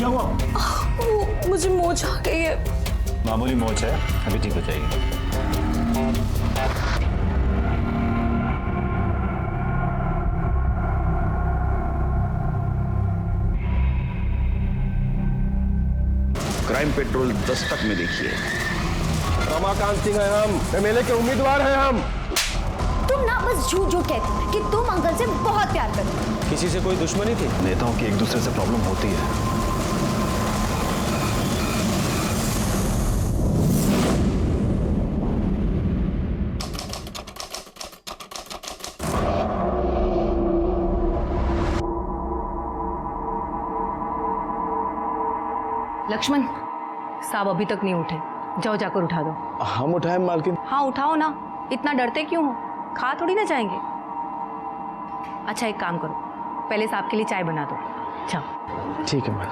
क्या हुआ? वो मुझे मोच आ गई है। मामूली मोच है, अभी ठीक हो जाएगी। क्राइम पेट्रोल दस्तक में देखिए। रमाकांत सिंह है हम, एमएलए के उम्मीदवार हैं हम। तुम ना बस झूठ झूठ कहते हो कि तुम अंकल से बहुत प्यार करते हो। किसी से कोई दुश्मनी थी? नेताओं की एक दूसरे से प्रॉब्लम होती है। लक्ष्मण, साहब अभी तक नहीं उठे, जाओ जाकर उठा दो। हम उठाए मालकिन? हाँ उठाओ ना, इतना डरते क्यों हो? खा थोड़ी ना जाएंगे। अच्छा एक काम करो, पहले साहब के लिए चाय बना दो। जाओ। ठीक है मैम।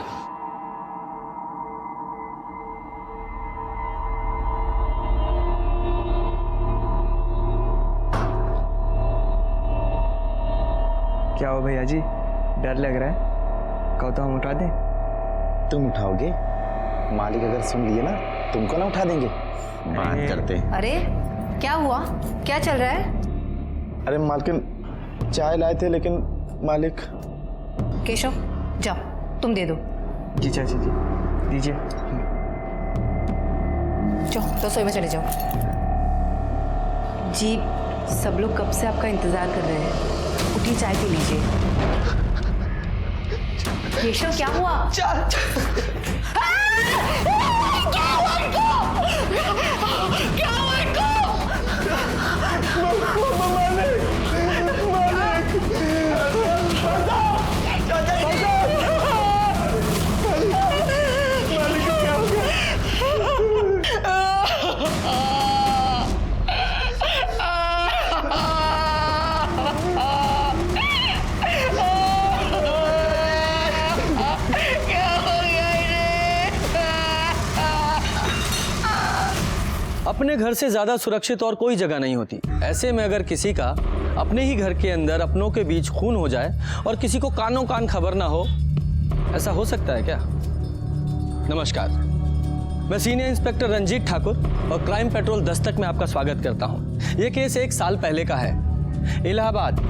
क्या हो भैया जी, डर लग रहा है? कहो तो हम उठा दें? तुम उठाओगे? मालिक अगर सुन लिए ना, तुमको ना उठा देंगे। बात करते हैं। अरे क्या हुआ, क्या चल रहा है? अरे मालकिन, चाय लाए थे लेकिन मालिक। केशव जाओ, तुम दे दो। जी चाची जी, दीजिए। जाओ रसोई में चले जाओ। जी सब लोग कब से आपका इंतजार कर रहे हैं, उठिए चाय पी लीजिए। केशव क्या हुआ? अपने घर से ज्यादा सुरक्षित और कोई जगह नहीं होती। ऐसे में अगर किसी का अपने ही घर के अंदर अपनों के बीच खून हो जाए और किसी को कानों कान खबर ना हो, ऐसा हो सकता है क्या? नमस्कार, मैं सीनियर इंस्पेक्टर रंजीत ठाकुर और क्राइम पेट्रोल दस्तक में आपका स्वागत करता हूं। यह केस 1 साल पहले का है। इलाहाबाद,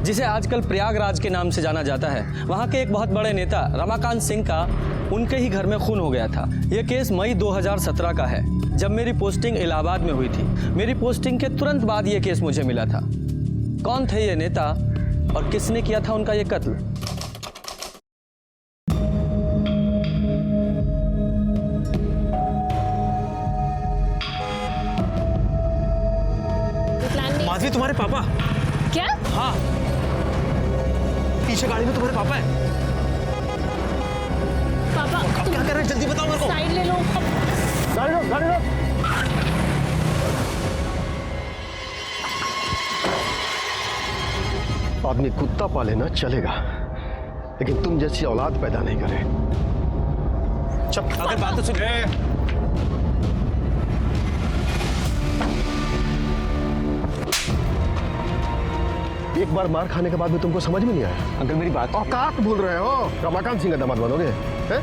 जिसे आजकल प्रयागराज के नाम से जाना जाता है, वहां के एक बहुत बड़े नेता रमाकांत सिंह का उनके ही घर में खून हो गया था। यह केस मई 2017 का है, जब मेरी पोस्टिंग इलाहाबाद में हुई थी। मेरी पोस्टिंग के तुरंत बाद यह केस मुझे मिला था। कौन थे ये नेता और किसने किया था उनका ये कत्ल? माधवी, तुम्हारे पापा? क्या? हाँ, पीछे गाड़ी में तुम्हारे पापा है। पापा अब क्या कर रहे हैं, जल्दी बताओ मेरे को। साइड ले लो। गाड़ी लो, गाड़ी लो। आदमी कुत्ता पाले ना चलेगा, लेकिन तुम जैसी औलाद पैदा नहीं करे। चुप, अगर बात तो सुन। एक बार मार खाने के बाद में तुमको समझ में नहीं आया? अंकल मेरी बात। औकात भूल रहे हो? रमाकांत सिंह का दामाद बनोगे? हैं?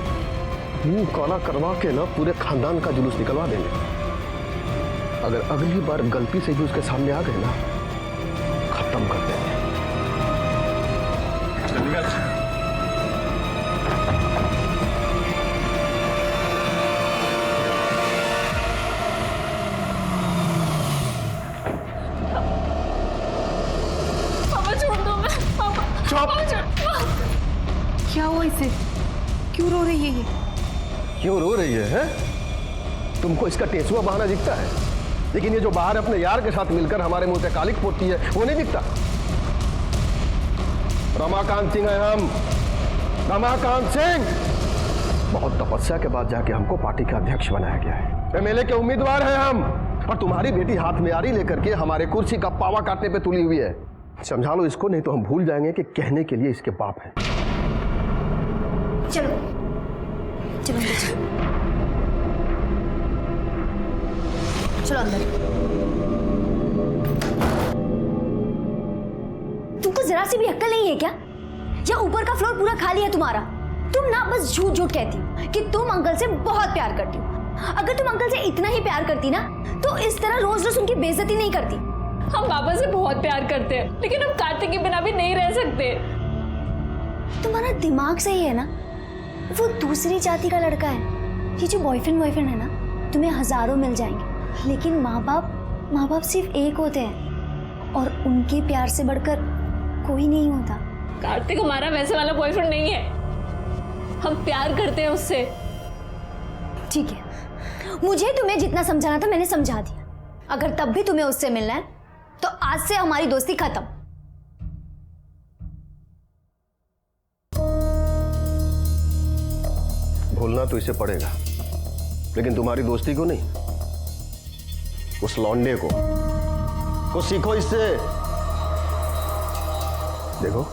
मुंह काला करवा के ना पूरे खानदान का जुलूस निकलवा देंगे। अगर अगली बार गलती से भी उसके सामने आ गए ना, खत्म कर देंगे। पापा छोड़ दो मैं। पापा क्या हुआ इसे, क्यों रो रही है ये? क्यों रो रही है? तुमको इसका टेसुआ बहाना दिखता है, लेकिन ये जो बाहर अपने यार के साथ मिलकर हमारे मुंह से कालिक पोतती है, वो नहीं दिखता। रमाकांत सिंह है हम, रमाकांत सिंह। बहुत तपस्या के बाद जाके हमको पार्टी का अध्यक्ष बनाया गया है। एमएलए के उम्मीदवार हैं हम, और तुम्हारी बेटी हाथ में आरी लेकर के हमारे कुर्सी का पावा काटने पे तुली हुई है। समझा लो इसको, नहीं तो हम भूल जाएंगे कि कहने के लिए इसके बाप हैं। चलो चलो अंदर चलो। चलो अंदर। तुमको जरा सी भी अक्ल नहीं है क्या? या ऊपर का फ्लोर पूरा खाली है तुम्हारा? तुम ना बस झूठ झूठ कहती हो कि तुम अंकल से बहुत प्यार करती हो। अगर तुम अंकल से इतना ही प्यार करती ना तो इस तरह रोज रोज उनकी बेइज्जती नहीं करती। हम पापा से बहुत प्यार करते हैं, लेकिन हम कार्तिक के बिना भी नहीं रह सकते। तुम्हारा दिमाग सही है ना? वो दूसरी जाति का लड़का है। ये जो बॉयफ्रेंड है ना, तुम्हें हजारों मिल जाएंगे, लेकिन माँ बाप सिर्फ एक होते हैं और उनके प्यार से बढ़कर कोई नहीं होता। कार्तिक हमारा वैसे वाला बॉयफ्रेंड नहीं है, हम प्यार करते हैं उससे। ठीक है, मुझे तुम्हें जितना समझाना था मैंने समझा दिया। अगर तब भी तुम्हें उससे मिलना है तो आज से हमारी दोस्ती खत्म। भूलना तो इसे पड़ेगा, लेकिन तुम्हारी दोस्ती को नहीं, उस लौंडे को। कुछ सीखो इससे। देखो,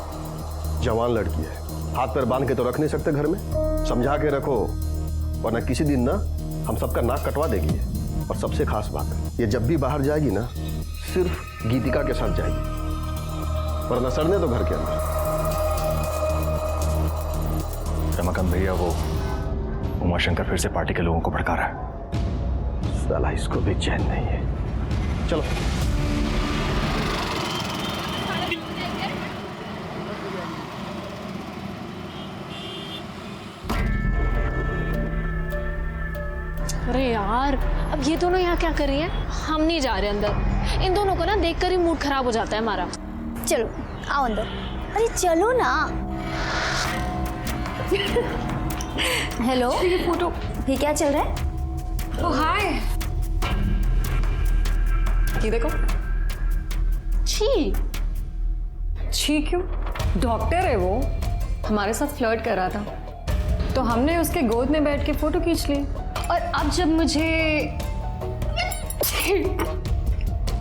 जवान लड़की है, हाथ पैर बांध के तो रख नहीं सकते घर में, समझा के रखो, वरना किसी दिन ना हम सबका नाक कटवा देगी। और सबसे खास बात है, ये जब भी बाहर जाएगी ना सिर्फ गीतिका के साथ जाएगी, वरना सड़ने तो घर के अंदर। रमाकांत भैया, वो उमाशंकर फिर से पार्टी के लोगों को भड़का रहा है। साला इसको भी चैन नहीं है। चलो अरे यार, अब ये दोनों यहाँ क्या कर रही हैं? हम नहीं जा रहे अंदर। इन दोनों को ना देखकर ही मूड खराब हो जाता है हमारा। चलो आओ अंदर। अरे चलो ना। हेलो, ये फोटो, ये क्या चल रहा है? ओ हाय, ये देखो। छी छी क्यों? डॉक्टर है वो, हमारे साथ फ्लर्ट कर रहा था तो हमने उसके गोद में बैठ के फोटो खींच ली। और अब जब मुझे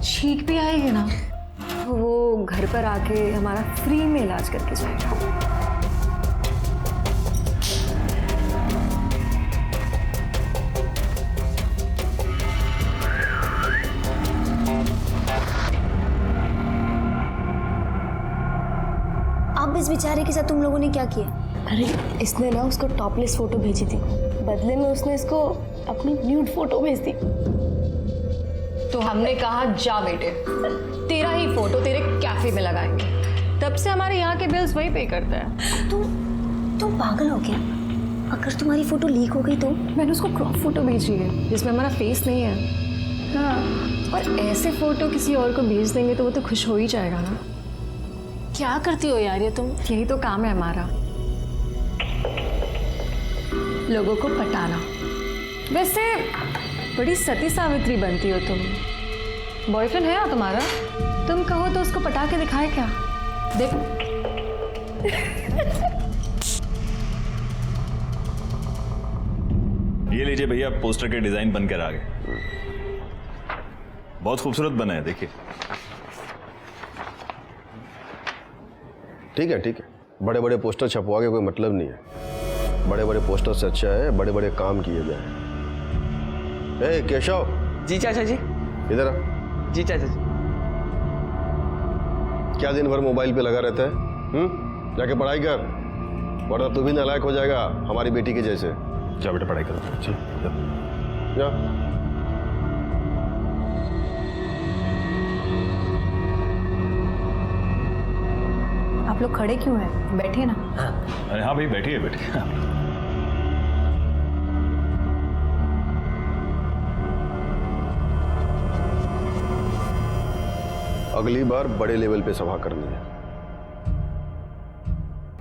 छींक भी आएगी ना, वो घर पर आके हमारा फ्री में इलाज करके जाएगा। अब इस बेचारे के साथ तुम लोगों ने क्या किया? अरे इसने ना उसको टॉपलेस फोटो भेजी थी, बदले में उसने इसको अपनी न्यूड फोटो भेज दी। तो हमने कहा जा बेटे, तेरा ही फोटो तेरे कैफे में लगाएंगे। तब से हमारे यहाँ के बिल्स वही पे करता है। तुम पागल हो क्या? अगर तुम्हारी फोटो लीक हो गई तो? मैंने उसको क्रॉप फोटो भेजी है जिसमें हमारा फेस नहीं है। हाँ, और ऐसे फोटो किसी और को भेज देंगे तो वो तो खुश हो ही जाएगा ना। क्या करती हो यार ये तुम? यही तो काम है हमारा, लोगों को पटाना। वैसे बड़ी सती सावित्री बनती हो तुम। बॉयफ्रेंड है ना तुम्हारा? तुम कहो तो उसको पटा के दिखाए क्या? देखो। ये लीजिए भैया, पोस्टर के डिजाइन बनकर आ गए। बहुत खूबसूरत बना है, देखिए। ठीक है, ठीक है, बड़े बड़े पोस्टर छपवा के कोई मतलब नहीं है। बड़े बड़े पोस्टर से अच्छा है बड़े बड़े काम किए जाए। ए केशव। जी चाचा जी। इधर आ। जी चाचा जी। क्या दिन भर मोबाइल पे लगा रहता है? जाके पढ़ाई कर, वरना तू भी नालायक हो जाएगा हमारी बेटी के जैसे। जा बेटा, पढ़ाई करो। जी जा। आप लोग खड़े क्यों हैं? बैठिए ना। अरे हाँ भाई, बैठिए बैठिए। अगली बार बड़े लेवल पे सभा करनी है।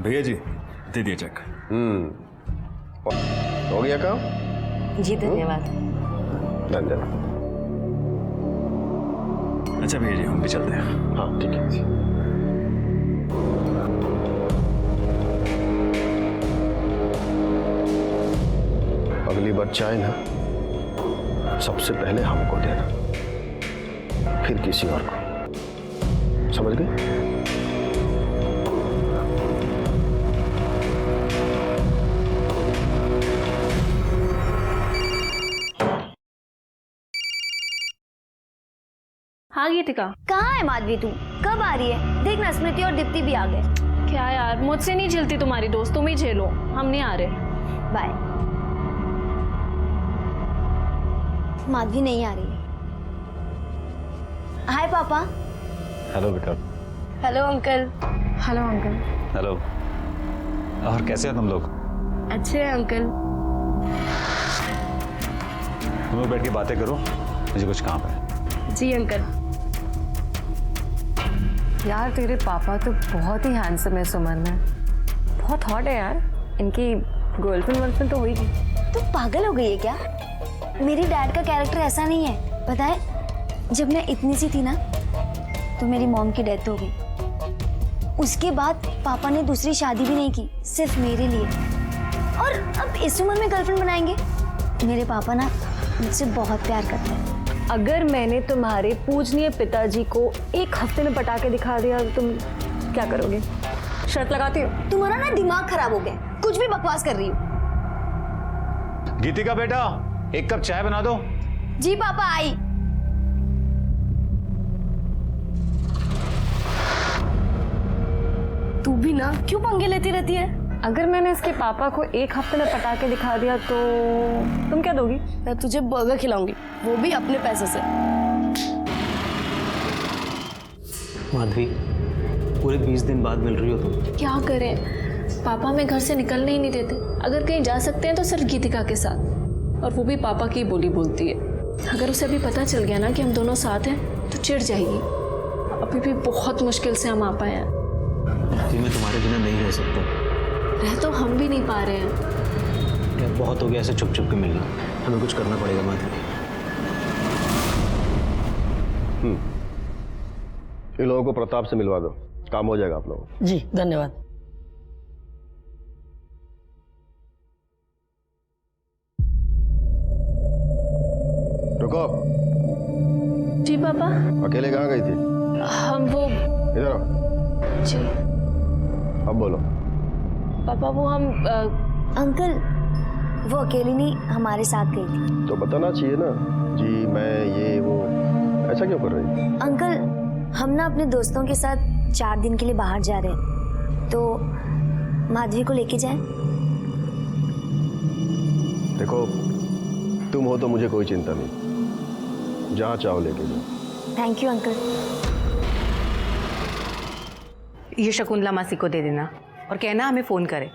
भैया जी, दे दिए चेक। हो गया काम? जी धन्यवाद। धन्यवाद। अच्छा भैया जी, हम भी चलते हैं। हाँ ठीक है। अगली बार चाय ना सबसे पहले हमको देना, फिर किसी और को। समझ गए? हाँ गीतिका। कहाँ है माधवी तू? कब आ रही है? देखना स्मृति और दीप्ति भी आ गए। क्या यार, मुझसे नहीं झेलती तुम्हारी दोस्त, तुम ही झेलो, हम नहीं आ रहे। बाय। माधवी नहीं आ रही है। हाय पापा। हेलो बेटा। Hello uncle. Hello uncle. Hello. और कैसे हो तुम लोग? अच्छे हैं अंकल। तुम लोग बैठ के बातें करो, मुझे कुछ काम है। जी अंकल। यार तेरे पापा तो बहुत ही हैंडसम है सुमन में, बहुत हॉट है यार। इनकी गर्लफ्रेंड तो होगी। तुम पागल हो गई है क्या? मेरी डैड का कैरेक्टर ऐसा नहीं है, पता है? जब मैं इतनी सी थी ना तो मेरी मॉम की डेथ हो गई। उसके बाद पापा ने दूसरी शादी भी नहीं की, सिर्फ मेरे लिए। और अब इस उम्र में गर्लफ्रेंड बनाएंगे? मेरे पापा ना मुझसे बहुत प्यार करते हैं। अगर मैंने तुम्हारे पूजनीय पिताजी को एक हफ्ते में पटा के दिखा दिया तो तुम क्या करोगे? शर्त लगाती हो? तुम्हारा ना दिमाग खराब हो गया, कुछ भी बकवास कर रही हो। गीतिका बेटा, एक कप चाय बना दो। जी पापा, आई। तू भी ना क्यों पंगे लेती रहती है? अगर मैंने इसके पापा को एक हफ्ते में पटा के दिखा दिया तो तुम क्या दोगी? मैं तुझे बर्गर खिलाऊंगी, वो भी अपने पैसे से। माधवी, पूरे 20 दिन बाद मिल रही हो तुम। क्या करें, पापा हमें घर से निकलने ही नहीं देते। अगर कहीं जा सकते हैं तो सिर्फ गीतिका के साथ, और वो भी पापा की बोली बोलती है। अगर उसे अभी पता चल गया ना कि हम दोनों साथ हैं तो चिढ़ जाएगी। अभी भी बहुत मुश्किल से हम आ पाए हैं। मैं तुम्हारे बिना नहीं रह सकता। रह तो हम भी नहीं पा रहे हैं। यार बहुत हो गया ऐसे चुप चुप के मिलना, हमें कुछ करना पड़ेगा माधवी। इन लोगों को प्रताप से मिलवा दो, काम हो जाएगा आप लोगों। जी धन्यवाद। रुको। जी पापा। अकेले कहाँ गई थी? हम वो इधर आओ। जी अब बोलो। पापा, वो हम अंकल, वो अकेली नहीं, हमारे साथ गई थी। तो बताना चाहिए ना, जी मैं ये वो, ऐसा क्यों कर रही? अंकल, हम ना अपने दोस्तों के साथ 4 दिन के लिए बाहर जा रहे हैं, तो माधवी को लेके जाएं? देखो, तुम हो तो मुझे कोई चिंता नहीं, जहाँ चाहो लेके जाओ। Thank you uncle. ये शकुंतला मासी को दे देना और कहना हमें फोन करे।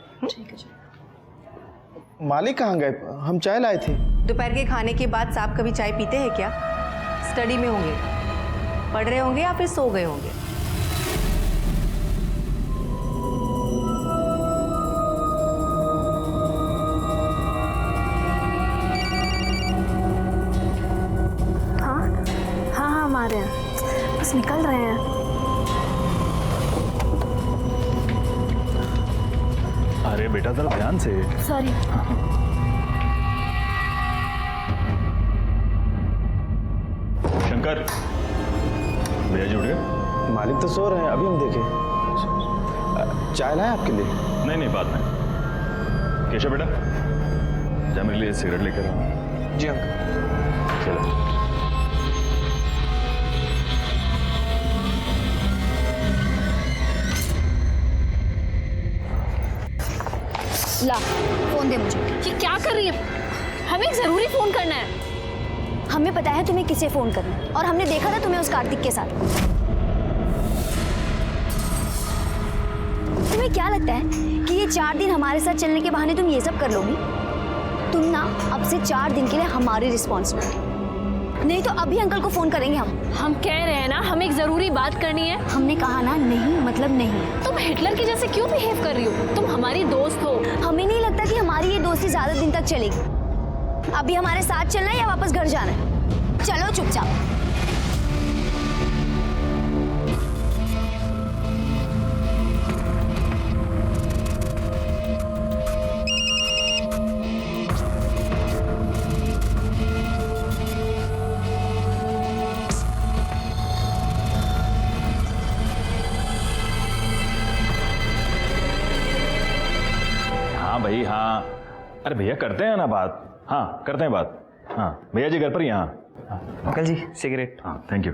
मालिक कहाँ गए? हम चाय लाए थे। दोपहर के खाने के बाद साहब कभी चाय पीते हैं क्या? स्टडी में होंगे, पढ़ रहे होंगे या फिर सो गए होंगे। हाँ हाँ हाँ, हम आ रहे हैं, बस निकल रहे हैं। अरे बेटा जरा ध्यान से। सॉरी। शंकर, भैया जी उठ गए? मालिक तो सो रहे हैं, अभी हम देखे। चाय लाए आपके लिए? नहीं नहीं, बाद में। केशव बेटा, जा मेरे लिए सिगरेट लेकर आओ। जी अंकल। चलो। ला, फोन दे मुझे। ये क्या कर रही है? हमें एक जरूरी फोन करना है। हमें पता है तुम्हें किसे फोन करना है, और हमने देखा था तुम्हें उस कार्तिक के साथ। तुम्हें क्या लगता है कि ये 4 दिन हमारे साथ चलने के बहाने तुम ये सब कर लोगी? तुम ना अब से 4 दिन के लिए हमारी रिस्पॉन्सिबिलिटी, नहीं तो अभी अंकल को फोन करेंगे हम। हम कह रहे हैं ना, हमें एक जरूरी बात करनी है। हमने कहा ना, नहीं मतलब नहीं। तुम हिटलर की जैसे क्यों बिहेव कर रही हो? तुम हमारी दोस्त हो। हमें नहीं लगता कि हमारी ये दोस्ती ज्यादा दिन तक चलेगी। अभी हमारे साथ चलना है या वापस घर जाना है? चलो चुपचाप। हाँ भाई हाँ, अरे भैया करते हैं ना बात। हाँ करते हैं बात। हाँ भैया जी घर पर ही हैं। हाँ अंकल जी सिगरेट। हाँ थैंक यू।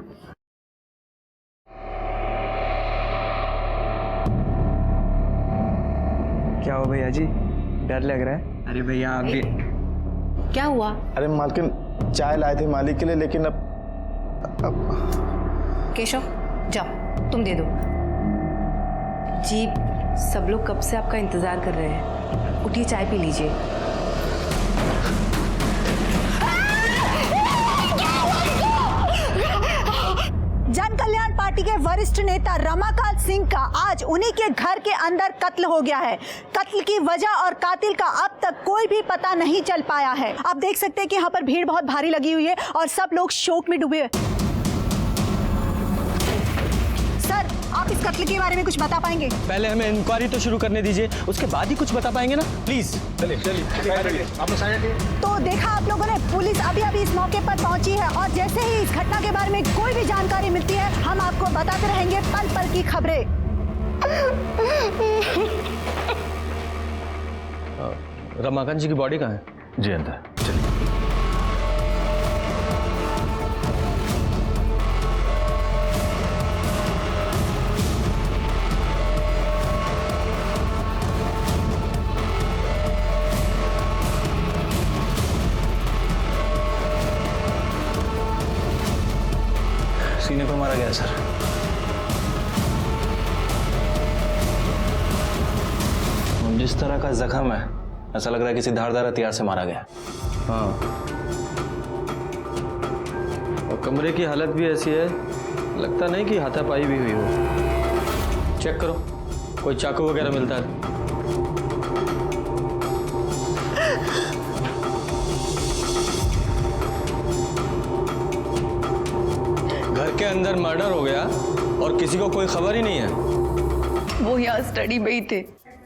क्या हुआ भैया जी, डर लग रहा है? अरे भैया आप भी। क्या हुआ? अरे मालकिन चाय लाए थे मालिक के लिए, लेकिन अब केशव जाओ, तुम दे दो। जी सब लोग कब से आपका इंतजार कर रहे हैं, उठिए चाय पी लीजिए। जन कल्याण पार्टी के वरिष्ठ नेता रमाकांत सिंह का आज उन्हीं के घर के अंदर कत्ल हो गया है। कत्ल की वजह और कातिल का अब तक कोई भी पता नहीं चल पाया है। आप देख सकते हैं कि यहाँ पर भीड़ बहुत भारी लगी हुई है और सब लोग शोक में डूबे हैं। सर, आप इस कत्ल के बारे में कुछ बता पाएंगे? पहले हमें इंक्वायरी तो शुरू करने दीजिए, उसके बाद ही कुछ बता पाएंगे ना, प्लीज। तो देखा आप लोगों ने, पुलिस अभी अभी इस मौके पर पहुंची है और जैसे ही इस घटना के बारे में कोई भी जानकारी मिलती है हम आपको बताते रहेंगे पल पल की खबरें। रमाकांत जी की बॉडी कहाँ है? जी अंदर, चलिए। सीने को मारा गया सर। जिस तरह का जख्म है ऐसा लग रहा है किसी धारदार हथियार से मारा गया। हाँ, और कमरे की हालत भी ऐसी है, लगता नहीं कि हाथापाई भी हुई हो। चेक करो, कोई चाकू वगैरह मिलता है? घर के अंदर मर्डर हो गया और किसी को कोई खबर ही नहीं है। वो यहाँ स्टडी में ही थे,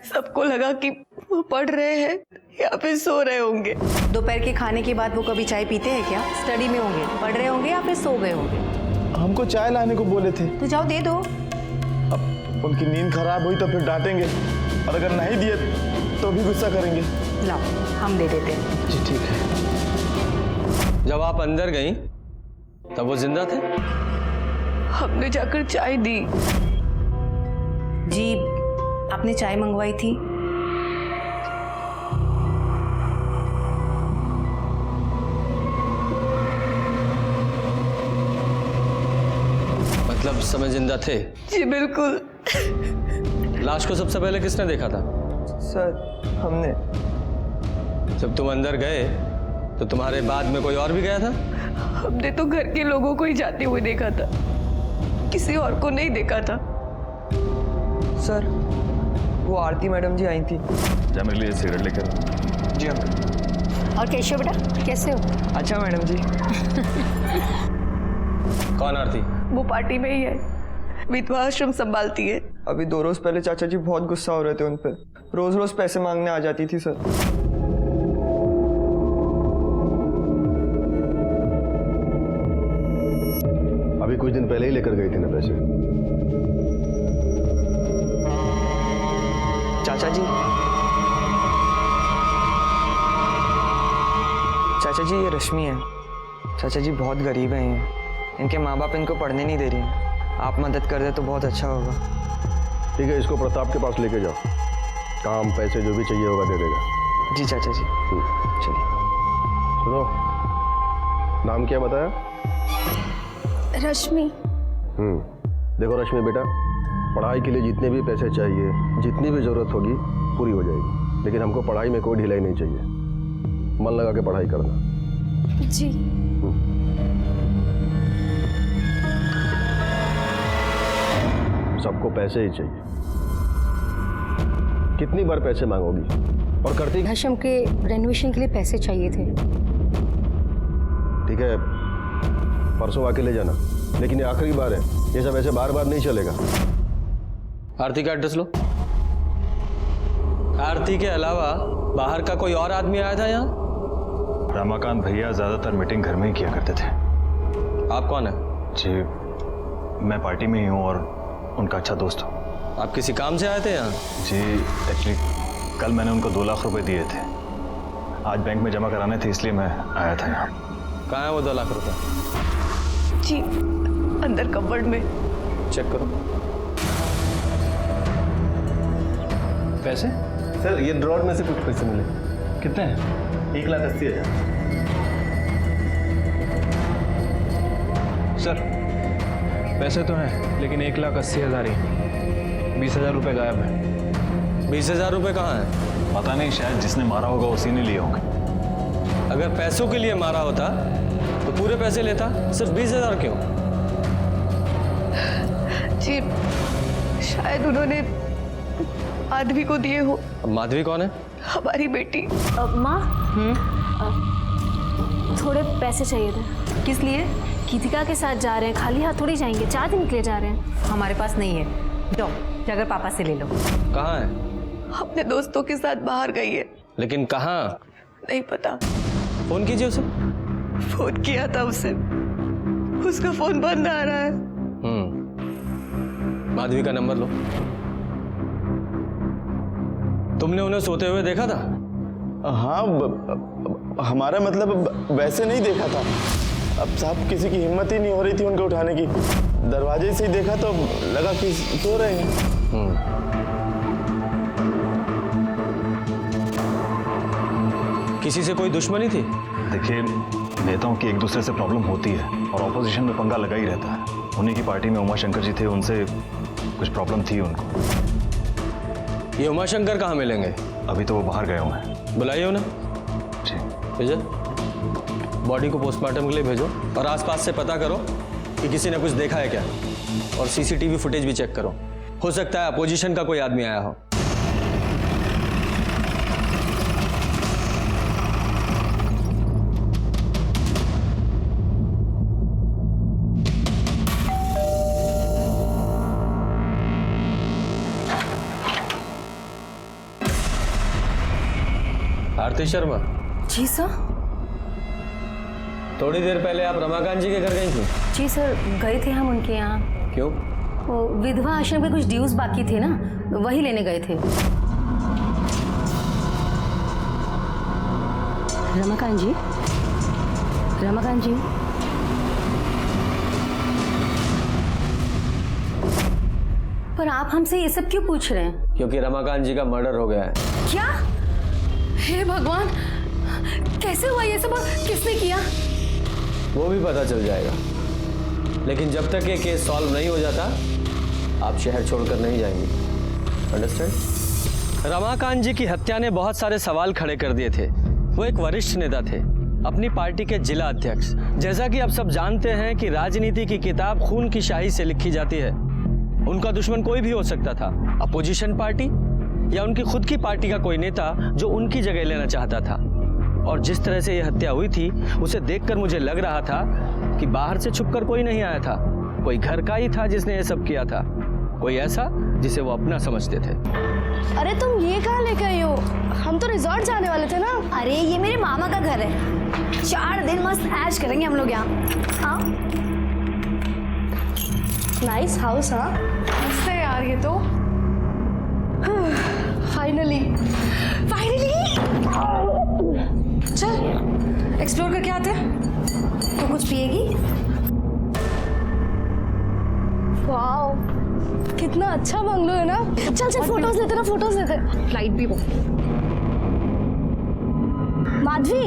सबको लगा कि वो पढ़ रहे हैं या फिर सो रहे होंगे। दोपहर के खाने के बाद वो कभी चाय पीते हैं क्या? स्टडी में होंगे, पढ़ रहे होंगे या फिर सो गए होंगे। हमको चाय लाने को बोले थे। तो जाओ दे दो। अब उनकी नींद खराब हुई तो फिर डांटेंगे, और अगर नहीं दिए तो भी गुस्सा करेंगे। लाओ, हम दे देते हैं। जी ठीक है। जब आप अंदर गई तब वो जिंदा थे? हमने जाकर चाय दी। जी आपने चाय मंगवाई थी? मतलब समय जिंदा थे? जी बिल्कुल। लाश को सबसे पहले किसने देखा था? सर हमने। जब तुम अंदर गए तो तुम्हारे बाद में कोई और भी गया था? हमने तो घर के लोगों को ही जाते हुए देखा था, किसी और को नहीं देखा था। सर वो आरती मैडम जी आई थी। जा मेरे लिए सिगरेट लेकर। जी अंकल। और केशव बेटा कैसे हो? अच्छा मैडम जी। कौन आरती? वो पार्टी में ही है, विधवा आश्रम संभालती है। अभी 2 रोज पहले चाचा जी बहुत गुस्सा हो रहे थे उन पे, रोज रोज पैसे मांगने आ जाती थी सर। अभी कुछ दिन पहले ही लेकर गई थी ना पैसे। चाचा जी, चाचा जी ये रश्मि है। चाचा जी बहुत गरीब हैं ये, इनके माँ बाप इनको पढ़ने नहीं दे रही हैं। आप मदद कर दे तो बहुत अच्छा होगा। ठीक है, इसको प्रताप के पास लेके जाओ, काम पैसे जो भी चाहिए होगा दे देगा। जी चाचा जी। चलिए। सुनो, नाम क्या बताया? रश्मि। देखो रश्मि बेटा, पढ़ाई के लिए जितने भी पैसे चाहिए, जितनी भी जरूरत होगी पूरी हो जाएगी, लेकिन हमको पढ़ाई में कोई ढिलाई नहीं चाहिए। मन लगा के पढ़ाई करना। जी। सबको पैसे ही चाहिए। कितनी बार पैसे मांगोगी? और करती? आश्रम के रेनोवेशन के लिए पैसे चाहिए थे। ठीक है, परसों आके ले जाना, लेकिन ये आखिरी बार है, ये सब ऐसे बार बार नहीं चलेगा। आरती का एड्रेस लो। आरती के अलावा बाहर का कोई और आदमी आया था यहाँ? रमाकांत भैया ज्यादातर मीटिंग घर में ही किया करते थे। आप कौन है? जी मैं पार्टी में ही हूँ और उनका अच्छा दोस्त हूँ। आप किसी काम से आए थे यहाँ? जी एक्चुअली कल मैंने उनको 2 लाख रुपए दिए थे, आज बैंक में जमा कराने थे, इसलिए मैं आया था यहाँ। कहाँ है वो 2 लाख रुपए? जी अंदर कबर्ड में। चेक करो। पैसे? सर ये ड्रॉर में से कुछ पैसे मिले। कितने हैं? 1,80,000। सर पैसे तो हैं लेकिन 1,80,000 ही, 20,000 रुपये गायब है। 20,000 रुपये कहाँ है? पता नहीं, शायद जिसने मारा होगा उसी ने लिए होंगे। अगर पैसों के लिए मारा होता तो पूरे पैसे लेता, सिर्फ 20,000 क्यों? जी शायद उन्होंने माधवी को दिए हो। अब माधवी कौन है? हमारी बेटी। माँ, थोड़े पैसे चाहिए थे। किस लिए? गीतिका के साथ जा रहे हैं, खाली हाथ थोड़ी जाएंगे, 4 दिन के लिए जा रहे हैं। हमारे पास नहीं है। जाओ जाकर पापा से ले लो। कहाँ है? अपने दोस्तों के साथ बाहर गई है। लेकिन कहाँ? नहीं पता। फोन कीजिए उसे। फोन किया था उसे, उसका फोन बंद आ रहा है। माधवी का नंबर लो। तुमने उन्हें सोते हुए देखा था? हाँ, हमारा मतलब वैसे नहीं देखा था। अब साहब किसी की हिम्मत ही नहीं हो रही थी उनको उठाने की। दरवाजे से ही देखा तो लगा कि सो रहे हैं। किसी से कोई दुश्मनी थी? देखिए, नेताओं की एक दूसरे से प्रॉब्लम होती है और ऑपोजिशन में पंगा लगा ही रहता है। उन्हीं की पार्टी में उमाशंकर जी थे, उनसे कुछ प्रॉब्लम थी उनको। ये उमाशंकर कहाँ मिलेंगे? अभी तो वो बाहर गए हुए हैं। बुलाइए उन्हें। जी। भेजो, बॉडी को पोस्टमार्टम के लिए भेजो और आसपास से पता करो कि किसी ने कुछ देखा है क्या, और सीसीटीवी फुटेज भी चेक करो। हो सकता है अपोजिशन का कोई आदमी आया हो। आरती शर्मा। जी सर। थोड़ी देर पहले आप रमाकांत जी के घर गई थी? जी सर, गए थे हम उनके यहाँ। क्यों? वो विधवा आश्रम के कुछ ड्यूज बाकी थे ना, वही लेने गए थे। रमाकांत जी, रमाकांत जी। पर आप हमसे ये सब क्यों पूछ रहे हैं? क्योंकि रमाकांत जी का मर्डर हो गया है। क्या? हे भगवान, कैसे हुआ ये सब और किसने किया? वो भी पता चल जाएगा, लेकिन जब तक ये केस सॉल्व नहीं हो जाता आप शहर छोड़कर नहीं जाएंगे। अंडरस्टैंड? रमाकांत जी की हत्या ने बहुत सारे सवाल खड़े कर दिए थे। वो एक वरिष्ठ नेता थे, अपनी पार्टी के जिला अध्यक्ष। जैसा कि आप सब जानते हैं कि राजनीति की किताब खून की शाही से लिखी जाती है। उनका दुश्मन कोई भी हो सकता था, अपोजिशन पार्टी या उनकी खुद की पार्टी का कोई नेता जो उनकी जगह लेना चाहता था। और जिस तरह से यह हत्या हुई थी उसे देखकर मुझे लग रहा था कि बाहर से छुपकर कोई नहीं आया था, कोई घर का ही था जिसने यह सब किया था, कोई ऐसा जिसे वो अपना समझते थे। अरे तुम ये कहाँ लेके आई हो? हम तो रिजॉर्ट जाने वाले थे ना। अरे ये मेरे मामा का घर है, 4 दिन मस्त ऐश करेंगे हम लोग यहाँ। हाँ, नाइस हाउस। हाँ मस्त है यार ये तो। फाइनली चल एक्सप्लोर करके आते हैं। तो कुछ पिएगी? वाओ, कितना अच्छा बंगलो है ना। चल चल फोटोज लेते ना, फोटोज लेते। फ्लाइट भी वो। माधवी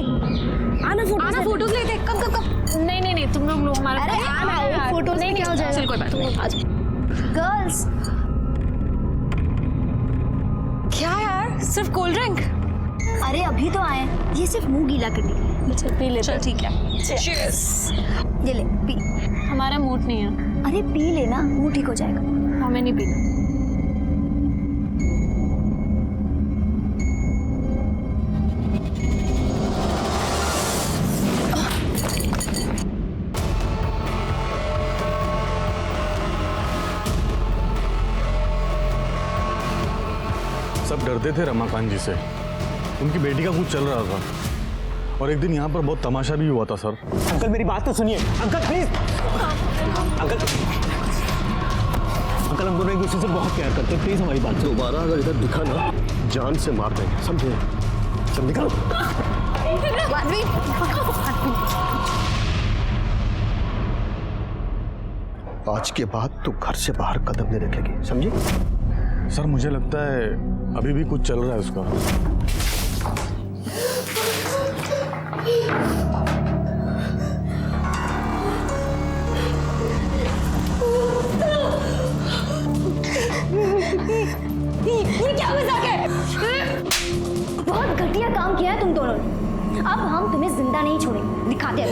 आना, फोटोज लेते। कब कब कब? नहीं, तुम लोग लो हमारा। अरे आना, फोटोज नहीं क्या हो जाएगा। चल कोई बात नहीं, आज गर्ल्स। क्या यार, सिर्फ कोल्ड ड्रिंक? अरे अभी तो आए, ये सिर्फ मुंह गीला करने के लिए। चल पी ले। चल ठीक है, चीयर्स। ये ले पी। हमारा मूड नहीं है। अरे पी लेना, मुंह ठीक हो जाएगा। हमें नहीं पीना। सब डरते थे रमाकांत जी से, उनकी बेटी का कुछ चल रहा था और एक दिन यहाँ पर बहुत तमाशा भी हुआ था। सर अंकल मेरी बात तो सुनिए। Uncle please. अंकल हम दोनों एक दूसरे से बहुत प्यार करते हैं, प्लीज हमारी बात सुनो। दोबारा अगर इधर दिखा ना, जान से मार देंगे, समझे? सब निकलो। आज के बाद तू घर से बाहर कदम नहीं रखेगी, समझी? सर मुझे लगता है अभी भी कुछ चल रहा है उसका। ये क्या मजाक है? बहुत घटिया काम किया है तुम दोनों ने। अब हम तुम्हें जिंदा नहीं छोड़ेंगे, दिखाते हैं।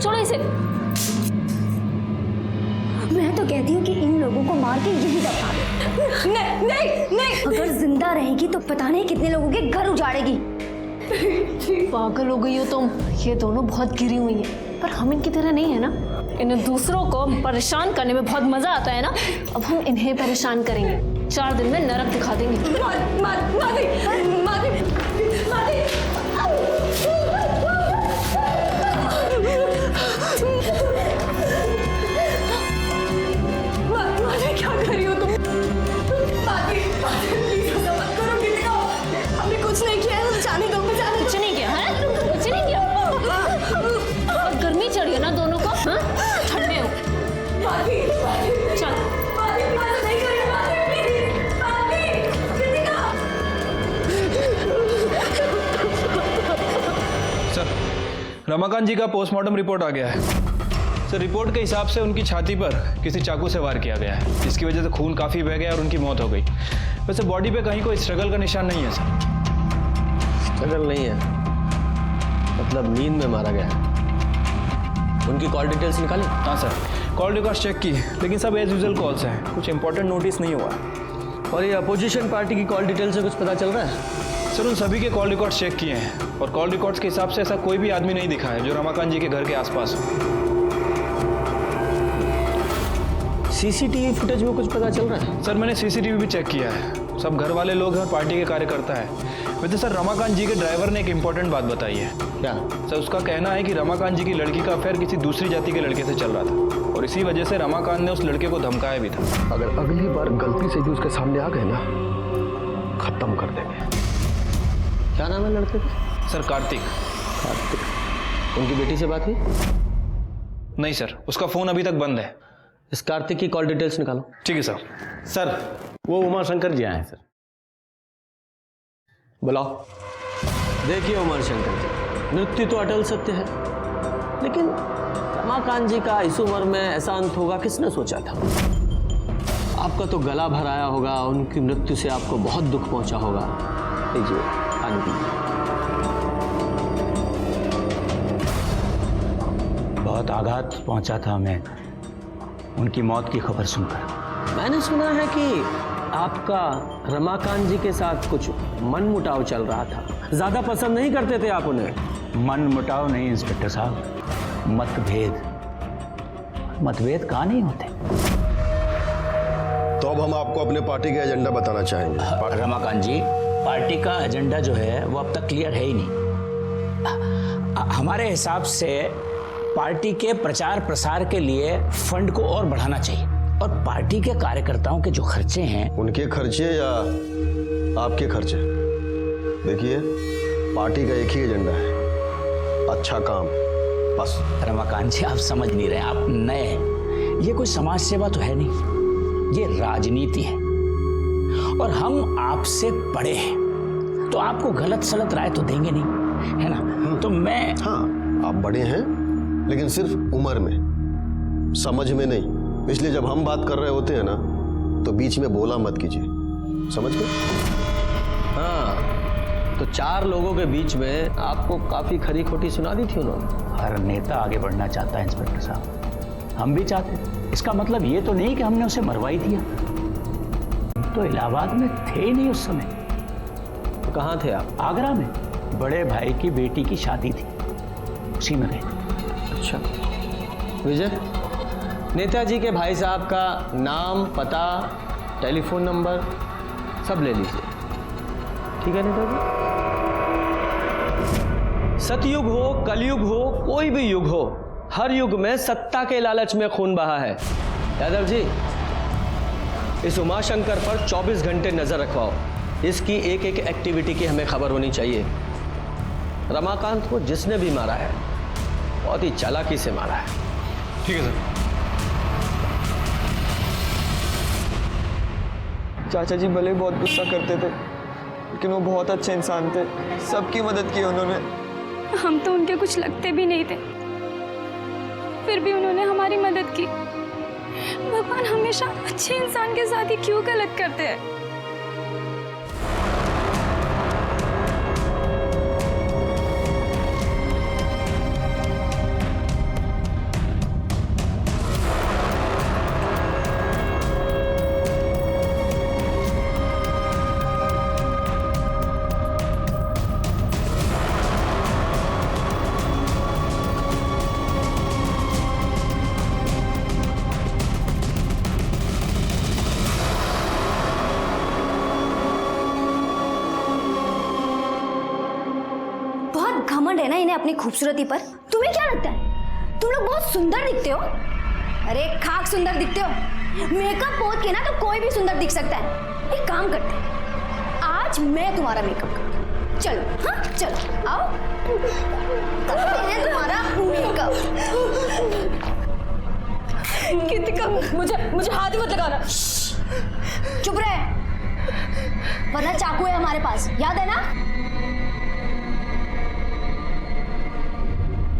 छोड़ो इसे। मैं तो कहती हूँ कि इन लोगों को मार के यही दफा दो। नहीं नहीं नहीं, अगर जिंदा रहेगी तो पता नहीं कितने लोगों के घर उजाड़ेगी। पागल हो गई हो तुम। ये दोनों बहुत गिरी हुई हैं, पर हम इनकी तरह नहीं है ना। इन्हें दूसरों को परेशान करने में बहुत मजा आता है ना। अब हम इन्हें परेशान करेंगे, 4 दिन में नरक दिखा देंगे। क्या कर रही हो तुम? हमने कुछ नहीं किया है, जाने दो। कुछ नहीं किया है, कुछ नहीं किया। बहुत गर्मी चढ़ी है ना दोनों को। हाँ, ठंडे हो। चल सर, रमाकांत जी का पोस्टमार्टम रिपोर्ट आ गया है। सर, रिपोर्ट के हिसाब से उनकी छाती पर किसी चाकू से वार किया गया है, जिसकी वजह से खून काफ़ी बह गया और उनकी मौत हो गई। वैसे बॉडी पे कहीं कोई स्ट्रगल का निशान नहीं है सर। स्ट्रगल नहीं है मतलब नींद में मारा गया है। उनकी कॉल डिटेल्स निकाली? हाँ सर, कॉल रिकॉर्ड्स चेक की, लेकिन सब एज यूजुअल कॉल्स हैं, कुछ इंपॉर्टेंट नोटिस नहीं हुआ। और ये अपोजिशन पार्टी की कॉल डिटेल से कुछ पता चल रहा है? सर, उन सभी के कॉल रिकॉर्ड्स चेक किए हैं और कॉल रिकॉर्ड्स के हिसाब से ऐसा कोई भी आदमी नहीं दिखा है जो रमाकांत जी के घर के आसपास हो। सीसीटीवी फुटेज में कुछ पता चल रहा है? सर, मैंने सीसीटीवी भी चेक किया है, सब घर वाले लोग हैं और पार्टी के कार्यकर्ता है। वैसे सर, रमाकांत जी के ड्राइवर ने एक इंपॉर्टेंट बात बताई है। क्या? सर, उसका कहना है कि रमाकांत जी की लड़की का अफेयर किसी दूसरी जाति के लड़के से चल रहा था और इसी वजह से रमाकांत ने उस लड़के को धमकाया भी था। अगर अगली बार गलती से भी उसके सामने आ गए ना, खत्म कर देंगे। क्या नाम है लड़के का? सर, कार्तिक। कार्तिक। उनकी बेटी से बात हुई? नहीं सर, उसका फोन अभी तक बंद है। इस कार्तिक की कॉल डिटेल्स निकालो। ठीक है सर। सर, वो उमा शंकर जी आए हैं सर। बुलाओ। देखिए उमा शंकर जी, मृत्यु तो अटल सत्य है, लेकिन रमाकांत जी का इस उम्र में ऐसा अंत होगा किसने सोचा था? आपका तो गला भर आया होगा, उनकी मृत्यु से आपको बहुत दुख पहुंचा होगा। लीजिए पानी पीजिए। बहुत आघात पहुंचा था हमें उनकी मौत की खबर सुनकर। मैंने सुना है कि आपका रमाकांत जी के साथ कुछ मनमुटाव चल रहा था, ज्यादा पसंद नहीं करते थे आप उन्हें। मनमुटाव नहीं इंस्पेक्टर साहब, मतभेद। मतभेद कहाँ नहीं होते। तो अब हम आपको अपने पार्टी का एजेंडा बताना चाहेंगे। रमाकांत जी, पार्टी का एजेंडा जो है वो अब तक क्लियर है ही नहीं। हमारे हिसाब से पार्टी के प्रचार प्रसार के लिए फंड को और बढ़ाना चाहिए और पार्टी के कार्यकर्ताओं के जो खर्चे हैं, उनके खर्चे या आपके खर्चे, देखिए पार्टी का एक ही एजेंडा है, अच्छा काम, बस। रमाकांत जी, आप समझ नहीं रहे, आप नए हैं। ये कोई समाज सेवा तो है नहीं, ये राजनीति है और हम आपसे बड़े हैं, तो आपको गलत सलत राय तो देंगे नहीं, है ना? तो मैं हाँ, आप बड़े हैं लेकिन सिर्फ उम्र में, समझ में नहीं। इसलिए जब हम बात कर रहे होते हैं ना, तो बीच में बोला मत कीजिए, समझ गए? हाँ, तो 4 लोगों के बीच में आपको काफी खरी खोटी सुना दी थी उन्होंने। हर नेता आगे बढ़ना चाहता है इंस्पेक्टर साहब, हम भी चाहते हैं। इसका मतलब ये तो नहीं कि हमने उसे मरवा ही दिया। तो इलाहाबाद में थे ही नहीं उस समय। तो कहाँ थे आप? आगरा में, बड़े भाई की बेटी की शादी थी, उसी में गए। अच्छा विजय, नेताजी के भाई साहब का नाम, पता, टेलीफोन नंबर सब ले लीजिए, ठीक है नेताजी? सतयुग हो, कलयुग हो, कोई भी युग हो, हर युग में सत्ता के लालच में खून बहा है। यादव जी, इस उमाशंकर पर 24 घंटे नजर रखवाओ। इसकी एक एक एक्टिविटी की हमें खबर होनी चाहिए। रमाकांत को जिसने भी मारा है बहुत ही चालाकी से मारा है। ठीक है सर। चाचा जी भले बहुत गुस्सा करते थे, लेकिन वो बहुत अच्छे इंसान थे। सबकी मदद की उन्होंने। हम तो उनके कुछ लगते भी नहीं थे, फिर भी उन्होंने हमारी मदद की। भगवान हमेशा अच्छे इंसान के साथ ही क्यों गलत करते हैं? घमंड है ना इन्हें अपनी खूबसूरती पर। तुम्हें क्या लगता है तुम लोग बहुत सुंदर दिखते हो? अरे खाक सुंदर दिखते हो। मेकअप पोत के ना तो कोई भी सुंदर दिख सकता है। एक काम करते हैं, आज मैं तुम्हारा मेकअप करती हूँ। चलो, हाँ चलो आओ, करते हैं तुम्हारा मेकअप। कृतिका, मुझे हाथ ही मत लगाना। चुप रहे, वरना चाकू है हमारे पास, याद है ना?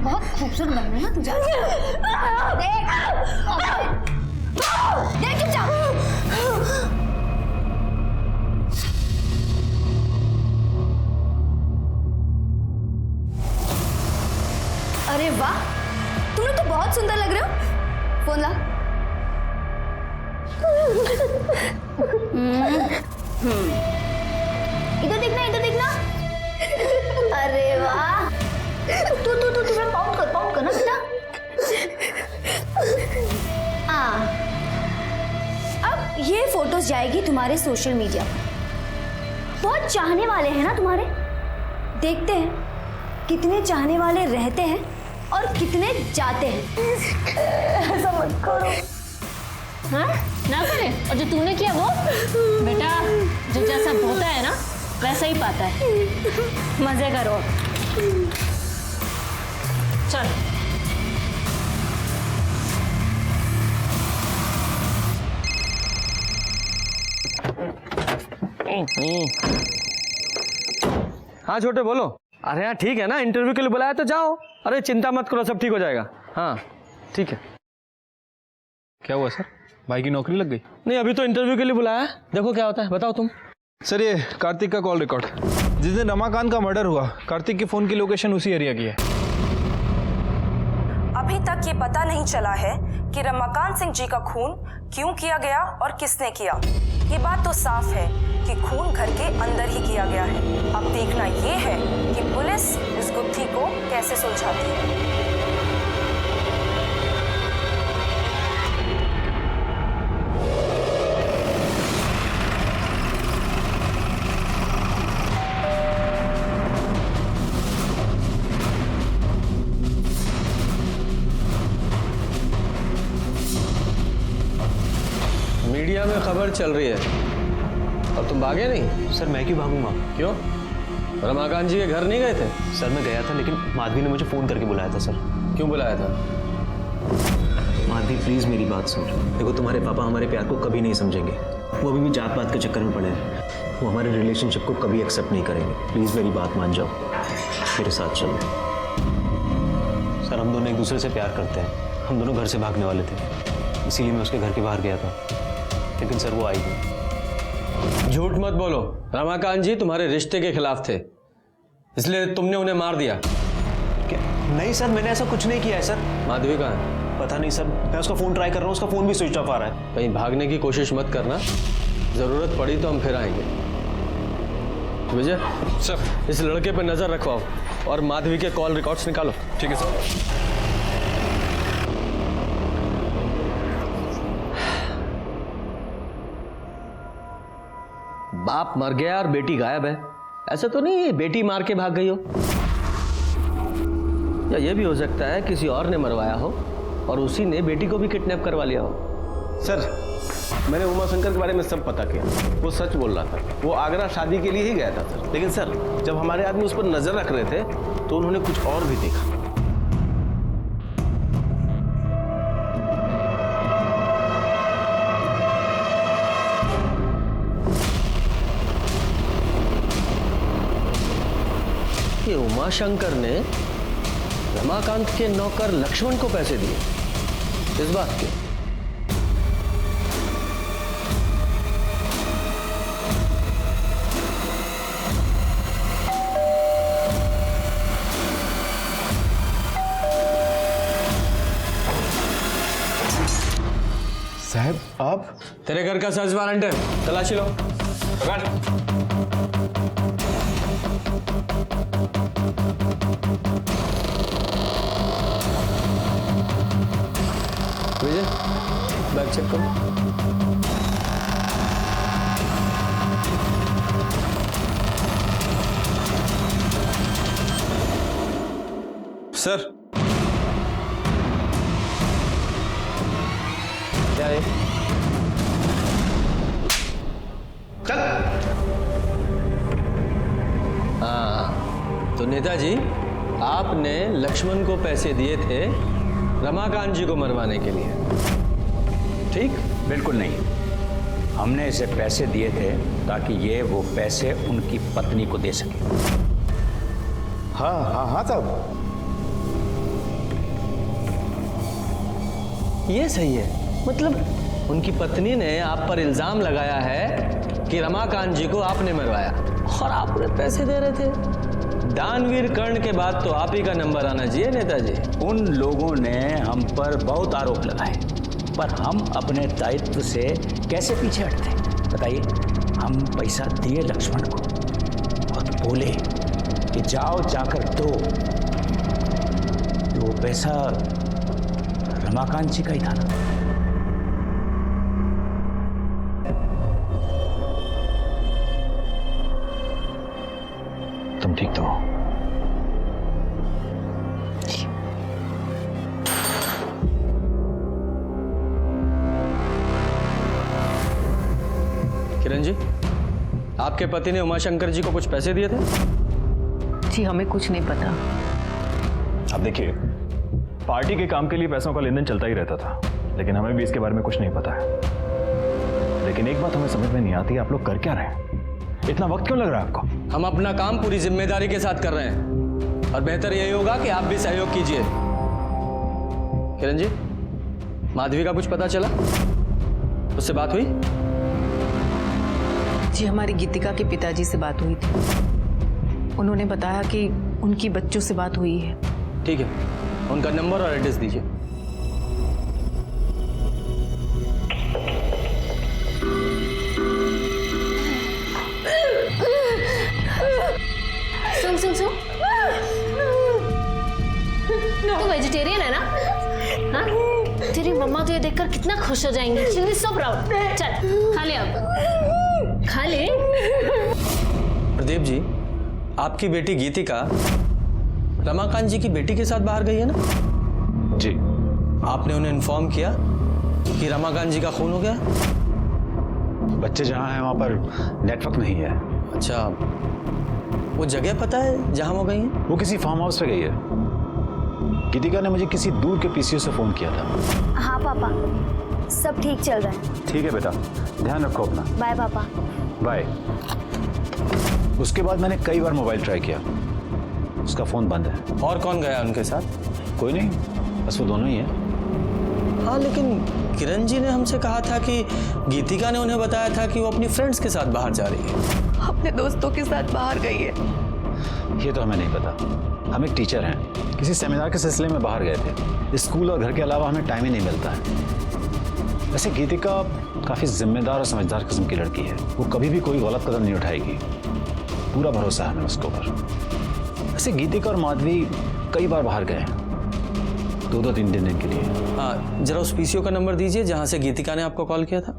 बहुत खूबसूरत बन रही है ना तू। देख चुपचाप। अरे वाह, तुम लोग तो बहुत सुंदर लग रहे हो। फोन ला। इधर देखना, इधर देखना। अरे वाह, तू पाउंड कर ना बेटा। हाँ, अब ये फोटोज जाएगी तुम्हारे सोशल मीडिया पर। बहुत चाहने वाले हैं ना तुम्हारे। देखते हैं कितने चाहने वाले रहते हैं और कितने जाते हैं। ऐसा मत करो। हाँ ना करे। और जो तूने किया वो बेटा, जो जैसा होता है ना वैसा ही पाता है। मजे करो। चल हाँ छोटे बोलो। अरे हाँ ठीक है ना, इंटरव्यू के लिए बुलाया तो जाओ। अरे चिंता मत करो, सब ठीक हो जाएगा। हाँ ठीक है। क्या हुआ सर, भाई की नौकरी लग गई? नहीं, अभी तो इंटरव्यू के लिए बुलाया है, देखो क्या होता है। बताओ तुम। सर ये कार्तिक का कॉल रिकॉर्ड। जिस दिन रमाकांत का मर्डर हुआ, कार्तिक के फोन की लोकेशन उसी एरिया की है। अभी तक ये पता नहीं चला है कि रमाकांत सिंह जी का खून क्यों किया गया और किसने किया। ये बात तो साफ है कि खून घर के अंदर ही किया गया है। अब देखना ये है कि पुलिस इस गुत्थी को कैसे सुलझाती है। मीडिया में खबर चल रही है और तुम भागे नहीं? सर मैं क्यों भागूंगा? क्यों? रमाकांत जी के घर नहीं गए थे? सर मैं गया था, लेकिन माधवी ने मुझे फ़ोन करके बुलाया था। सर क्यों बुलाया था? माधवी प्लीज़ मेरी बात सुन। देखो तुम्हारे पापा हमारे प्यार को कभी नहीं समझेंगे। वो अभी भी जात पात के चक्कर में पड़े हैं। वो हमारे रिलेशनशिप को कभी एक्सेप्ट नहीं करेंगे। प्लीज़ मेरी बात मान जाओ, मेरे साथ चलो। सर हम दोनों एक दूसरे से प्यार करते हैं। हम दोनों घर से भागने वाले थे, इसीलिए मैं उसके घर के बाहर गया था, लेकिन सर वो आई नहीं। झूठ मत बोलो। रमाकांत जी तुम्हारे रिश्ते के खिलाफ थे, इसलिए तुमने उन्हें मार दिया। क्या? नहीं सर, मैंने ऐसा कुछ नहीं किया है। सर माधवी कहाँ है? पता नहीं सर, मैं उसका फ़ोन ट्राई कर रहा हूँ, उसका फ़ोन भी स्विच ऑफ आ रहा है। कहीं भागने की कोशिश मत करना, ज़रूरत पड़ी तो हम फिर आएंगे। विजय सर, इस लड़के पर नज़र रखवाओ और माधवी के कॉल रिकॉर्ड्स निकालो। ठीक है सर। बाप मर गया और बेटी गायब है। ऐसा तो नहीं बेटी मार के भाग गई हो, या ये भी हो सकता है किसी और ने मरवाया हो और उसी ने बेटी को भी किडनैप करवा लिया हो। सर मैंने उमा शंकर के बारे में सब पता किया, वो सच बोल रहा था। वो आगरा शादी के लिए ही गया था सर, लेकिन सर जब हमारे आदमी उस पर नजर रख रहे थे तो उन्होंने कुछ और भी देखा। कि उमाशंकर ने रमाकांत के नौकर लक्ष्मण को पैसे दिए, इस बात के? साहब आप? तेरे घर का सर्च वारंट है, तलाशी लो। पकड़। विजय, बैग चेक करो। सर, क्या है? चल। हाँ, तो नेताजी, आपने लक्ष्मण को पैसे दिए थे रमाकांत जी को मरवाने के लिए, ठीक? बिल्कुल नहीं, हमने इसे पैसे दिए थे ताकि ये वो पैसे उनकी पत्नी को दे सके। हाँ हाँ हाँ साहब, ये सही है। मतलब उनकी पत्नी ने आप पर इल्जाम लगाया है कि रमाकांत जी को आपने मरवाया और आप उन्हें पैसे दे रहे थे। दानवीर कर्ण के बाद तो आप ही का नंबर आना चाहिए नेताजी। उन लोगों ने हम पर बहुत आरोप लगाए, पर हम अपने दायित्व से कैसे पीछे हटते? बताइए, हम पैसा दिए लक्ष्मण को और बोले कि जाओ जाकर दो, तो वो पैसा रमाकांत जी का ही था ना। तुम ठीक तो हो? किरण जी, आपके पति ने उमाशंकर जी को कुछ पैसे दिए थे? जी हमें कुछ नहीं पता। अब देखिए, पार्टी के काम के लिए पैसों का लेन देन चलता ही रहता था, लेकिन हमें भी इसके बारे में कुछ नहीं पता है। लेकिन एक बात हमें समझ में नहीं आती, आप लोग कर क्या रहे हैं? इतना वक्त क्यों लग रहा है आपको? हम अपना काम पूरी जिम्मेदारी के साथ कर रहे हैं और बेहतर यही होगा कि आप भी सहयोग कीजिए। किरण जी, माधवी का कुछ पता चला? उससे बात हुई? जी हमारी गीतिका के पिताजी से बात हुई थी, उन्होंने बताया कि उनकी बच्चों से बात हुई है। ठीक है, उनका नंबर और एड्रेस दीजिए। सुन सुन सुन, तू वेजिटेरियन है ना? हाँ? तेरी मम्मा तो ये देखकर कितना खुश हो जाएंगी। She is so proud. चल खा ले, अब खा ले। प्रदीप जी, आपकी बेटी गीतिका रमाकांत जी की बेटी के साथ बाहर गई है ना? जी। आपने उन्हें इन्फॉर्म किया कि रमाकांत जी का खून हो गया? बच्चे जहाँ हैं वहाँ पर नेटवर्क नहीं है। अच्छा, वो जगह पता है जहाँ वो गई हैं? वो किसी फार्म हाउस पे गई है। गीतिका ने मुझे किसी दूर के पीसीओ से फोन किया था। हाँ पापा, सब ठीक चल रहा है। ठीक है बेटा, ध्यान रखो अपना। बाय पापा। बाय। उसके बाद मैंने कई बार मोबाइल ट्राई किया, उसका फोन बंद है। और कौन गया उनके साथ? कोई नहीं, बस वो दोनों ही हैं। हाँ, लेकिन किरण जी ने हमसे कहा था कि गीतिका ने उन्हें बताया था कि वो अपनी फ्रेंड्स के साथ बाहर जा रही है। अपने दोस्तों के साथ बाहर गई है। ये तो हमें नहीं पता। हम एक टीचर हैं, किसी सेमिनार के सिलसिले में बाहर गए थे। स्कूल और घर के अलावा हमें टाइम ही नहीं मिलता है। वैसे गीतिका काफ़ी जिम्मेदार और समझदार किस्म की लड़की है। वो कभी भी कोई गलत कदम नहीं उठाएगी, पूरा भरोसा है हमें उसके ऊपर। वैसे गीतिका और माधवी कई बार बाहर गए, 2-3 दिन के लिए। हाँ, जरा उस पीसीओ का नंबर दीजिए जहाँ से गीतिका ने आपको कॉल किया था।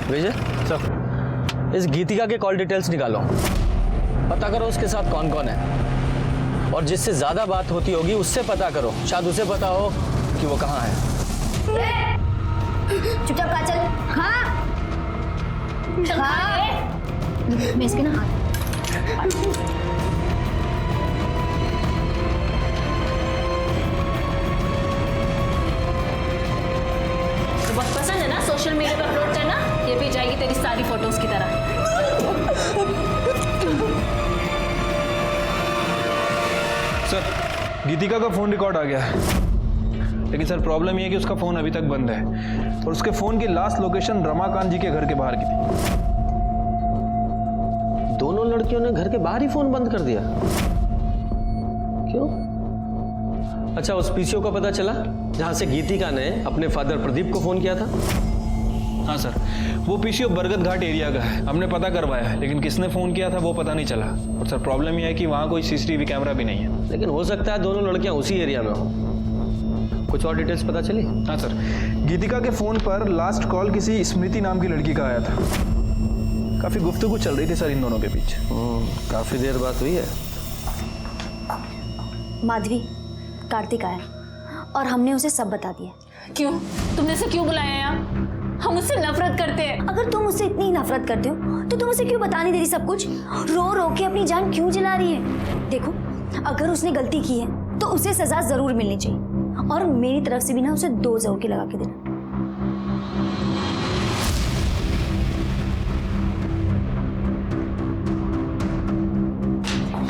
विजय सर, इस गीतिका के कॉल डिटेल्स निकालो, पता करो उसके साथ कौन कौन है, और जिससे ज्यादा बात होती होगी उससे पता करो, शायद उसे पता हो कि वो कहाँ है। चुपचाप खा चल। हाँ मैं इसके ना हाथ। तो बहुत पसंद है ना सोशल मीडिया पर अपलोड करना? ये भी जाएगी तेरी सारी फोटोज की तरह। सर, गीतिका का फ़ोन रिकॉर्ड आ गया है, लेकिन सर प्रॉब्लम ये है कि उसका फ़ोन अभी तक बंद है और उसके फ़ोन की लास्ट लोकेशन रमाकांत जी के घर के बाहर की थी। दोनों लड़कियों ने घर के बाहर ही फोन बंद कर दिया? क्यों? अच्छा, उस पीसीओ का पता चला जहां से गीतिका ने अपने फादर प्रदीप को फोन किया था? हाँ सर, वो पीसीओ बरगद घाट एरिया का है, हमने पता करवाया है, लेकिन किसने फ़ोन किया था वो पता नहीं चला। और सर प्रॉब्लम यह है कि वहाँ कोई सीसीटीवी कैमरा भी नहीं है। लेकिन हो सकता है दोनों लड़कियां उसी एरिया में हो। कुछ और डिटेल्स पता चली? हाँ सर, गीतिका के फ़ोन पर लास्ट कॉल किसी स्मृति नाम की लड़की का आया था। काफ़ी गुफ्तगू चल रही थी सर इन दोनों के बीच। काफ़ी देर बात हुई है। माधवी, कार्तिक आया और हमने उसे सब बता दिया। क्यों? तुमने उसे क्यों बुलाया यहाँ? हम उससे नफरत करते हैं। अगर तुम उससे इतनी नफरत करते हो तो तुम उसे क्यों बता नहीं दे रही सब कुछ? रो रो के अपनी जान क्यों जला रही है? देखो, अगर उसने गलती की है तो उसे सजा जरूर मिलनी चाहिए और मेरी तरफ से भी ना उसे 2 जरूर के लगा के देना।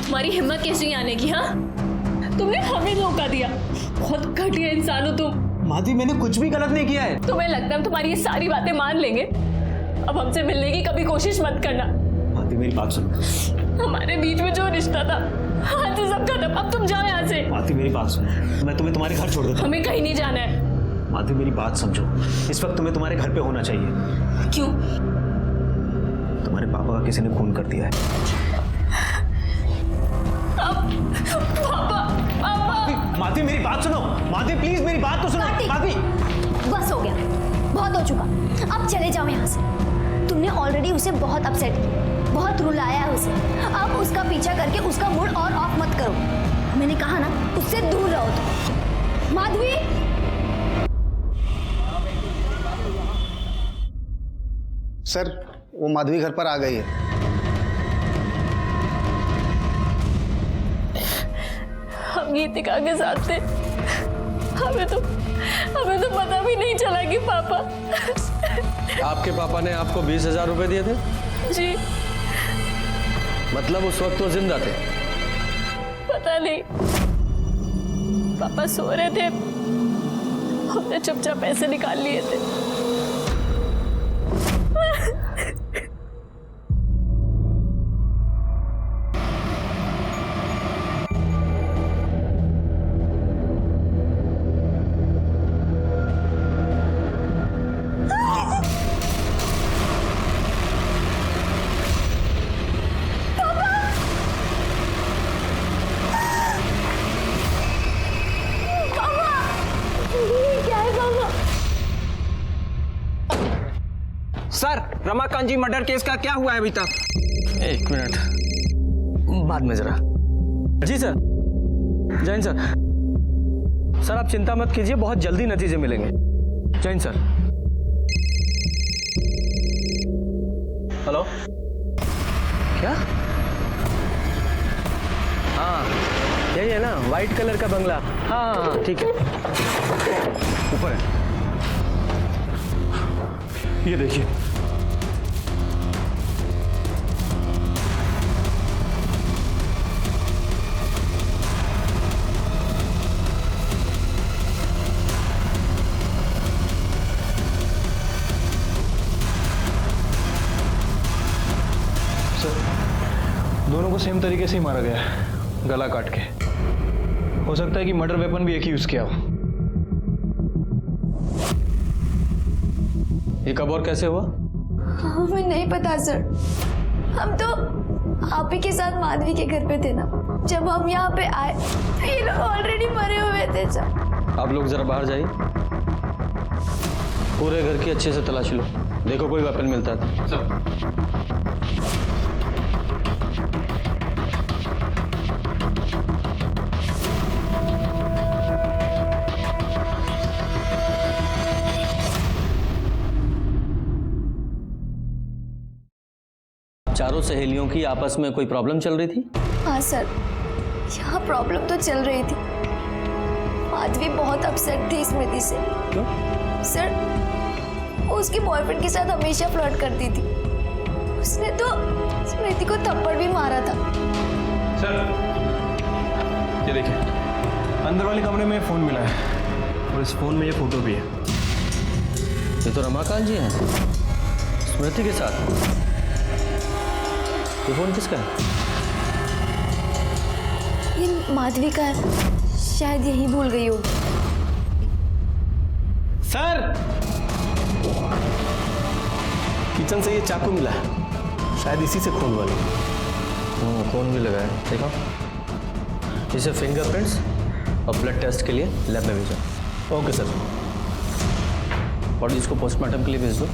तुम्हारी हिम्मत कैसी आने की? हाँ, तुमने हमें धोखा दिया। बहुत घटिया इंसान हो तुम। माधवी, मैंने कुछ भी गलत नहीं किया है। तुम्हें लगता है तुम्हारी ये सारी बातें मान लेंगे? अब हमसे मिलने की कभी कोशिश मत करना। माधवी, मेरी बात सुनो। हमारे बीच में जो रिश्ता था, आज से सब खत्म। अब तुम जाओ यहाँ से। माधवी, मेरी बात सुनो, मैं तुम्हें तुम्हारे घर छोड़ देता हूं। हमें कहीं नहीं जाना है। माधवी, मेरी बात समझो, इस वक्त तुम्हें तुम्हारे घर पे होना चाहिए। क्यों? तुम्हारे पापा का किसी ने खून कर दिया है। माधवी, मेरी बात सुनो। माधवी, प्लीज मेरी बात तो सुनो। माधवी, बस हो गया, बहुत हो चुका। अब चले जाओ यहाँ से। तुमने ऑलरेडी उसे बहुत अपसेट किया, बहुत रुलाया है उसे। अब उसका पीछा करके उसका मूड और ऑफ मत करो। मैंने कहा ना, उससे दूर रहो तुम। माधवी, सर वो माधवी घर पर आ गई है। हम गीतिका के साथ थे, हमें तो पता भी नहीं चला कि पापा। आपके पापा ने आपको 20,000 रुपए दिए थे? जी। मतलब उस वक्त वो जिंदा थे? पता नहीं, पापा सो रहे थे, हमने चुपचाप पैसे निकाल लिए थे। सर, रमाकांत जी मर्डर केस का क्या हुआ है अभी तक? 1 मिनट, बाद में जरा। जी सर, जैन सर। सर आप चिंता मत कीजिए, बहुत जल्दी नतीजे मिलेंगे। जैन सर। हेलो, क्या? हाँ, यही है ना, वाइट कलर का बंगला। हाँ हाँ हाँ, ठीक है, ऊपर है। ये देखिए, दोनों को सेम तरीके से ही मारा गया है, गला काट के। हो सकता है कि मर्डर वेपन भी एक ही यूज किया हो। ये कब और कैसे हुआ? हमें नहीं पता सर। हम तो आप ही के साथ माधवी के घर पे थे ना। जब हम यहाँ पे आए तो ये लोग ऑलरेडी मरे हुए थे सर। आप लोग जरा बाहर जाइए, पूरे घर की अच्छे से तलाशी लो, देखो कोई वेपन मिलता है। सर। चारों सहेलियों की आपस में कोई प्रॉब्लम चल रही थी? हाँ सर, यहाँ प्रॉब्लम तो चल रही थी। माधवी बहुत अपसेट थी स्मृति से। क्यों? सर, वो उसके बॉयफ्रेंड के साथ हमेशा फ्लर्ट करती थी। उसने तो स्मृति को थप्पड़ भी मारा था। सर, ये देखिए, अंदर वाले कमरे में फ़ोन मिला है और इस फ़ोन में ये फ़ोटो भी है। ये तो रमाकांत जी हैं स्मृति के साथ। ये फ़ोन किसका है? ये माधवी का है, शायद यही भूल गई होगी। सर, किचन से ये चाकू मिला है, शायद इसी से खून वाली। खून भी लगा है, देखो। इसे फिंगरप्रिंट्स और ब्लड टेस्ट के लिए लैब में भेजो। Okay sir. बॉडी इसको पोस्टमार्टम के लिए भेज दो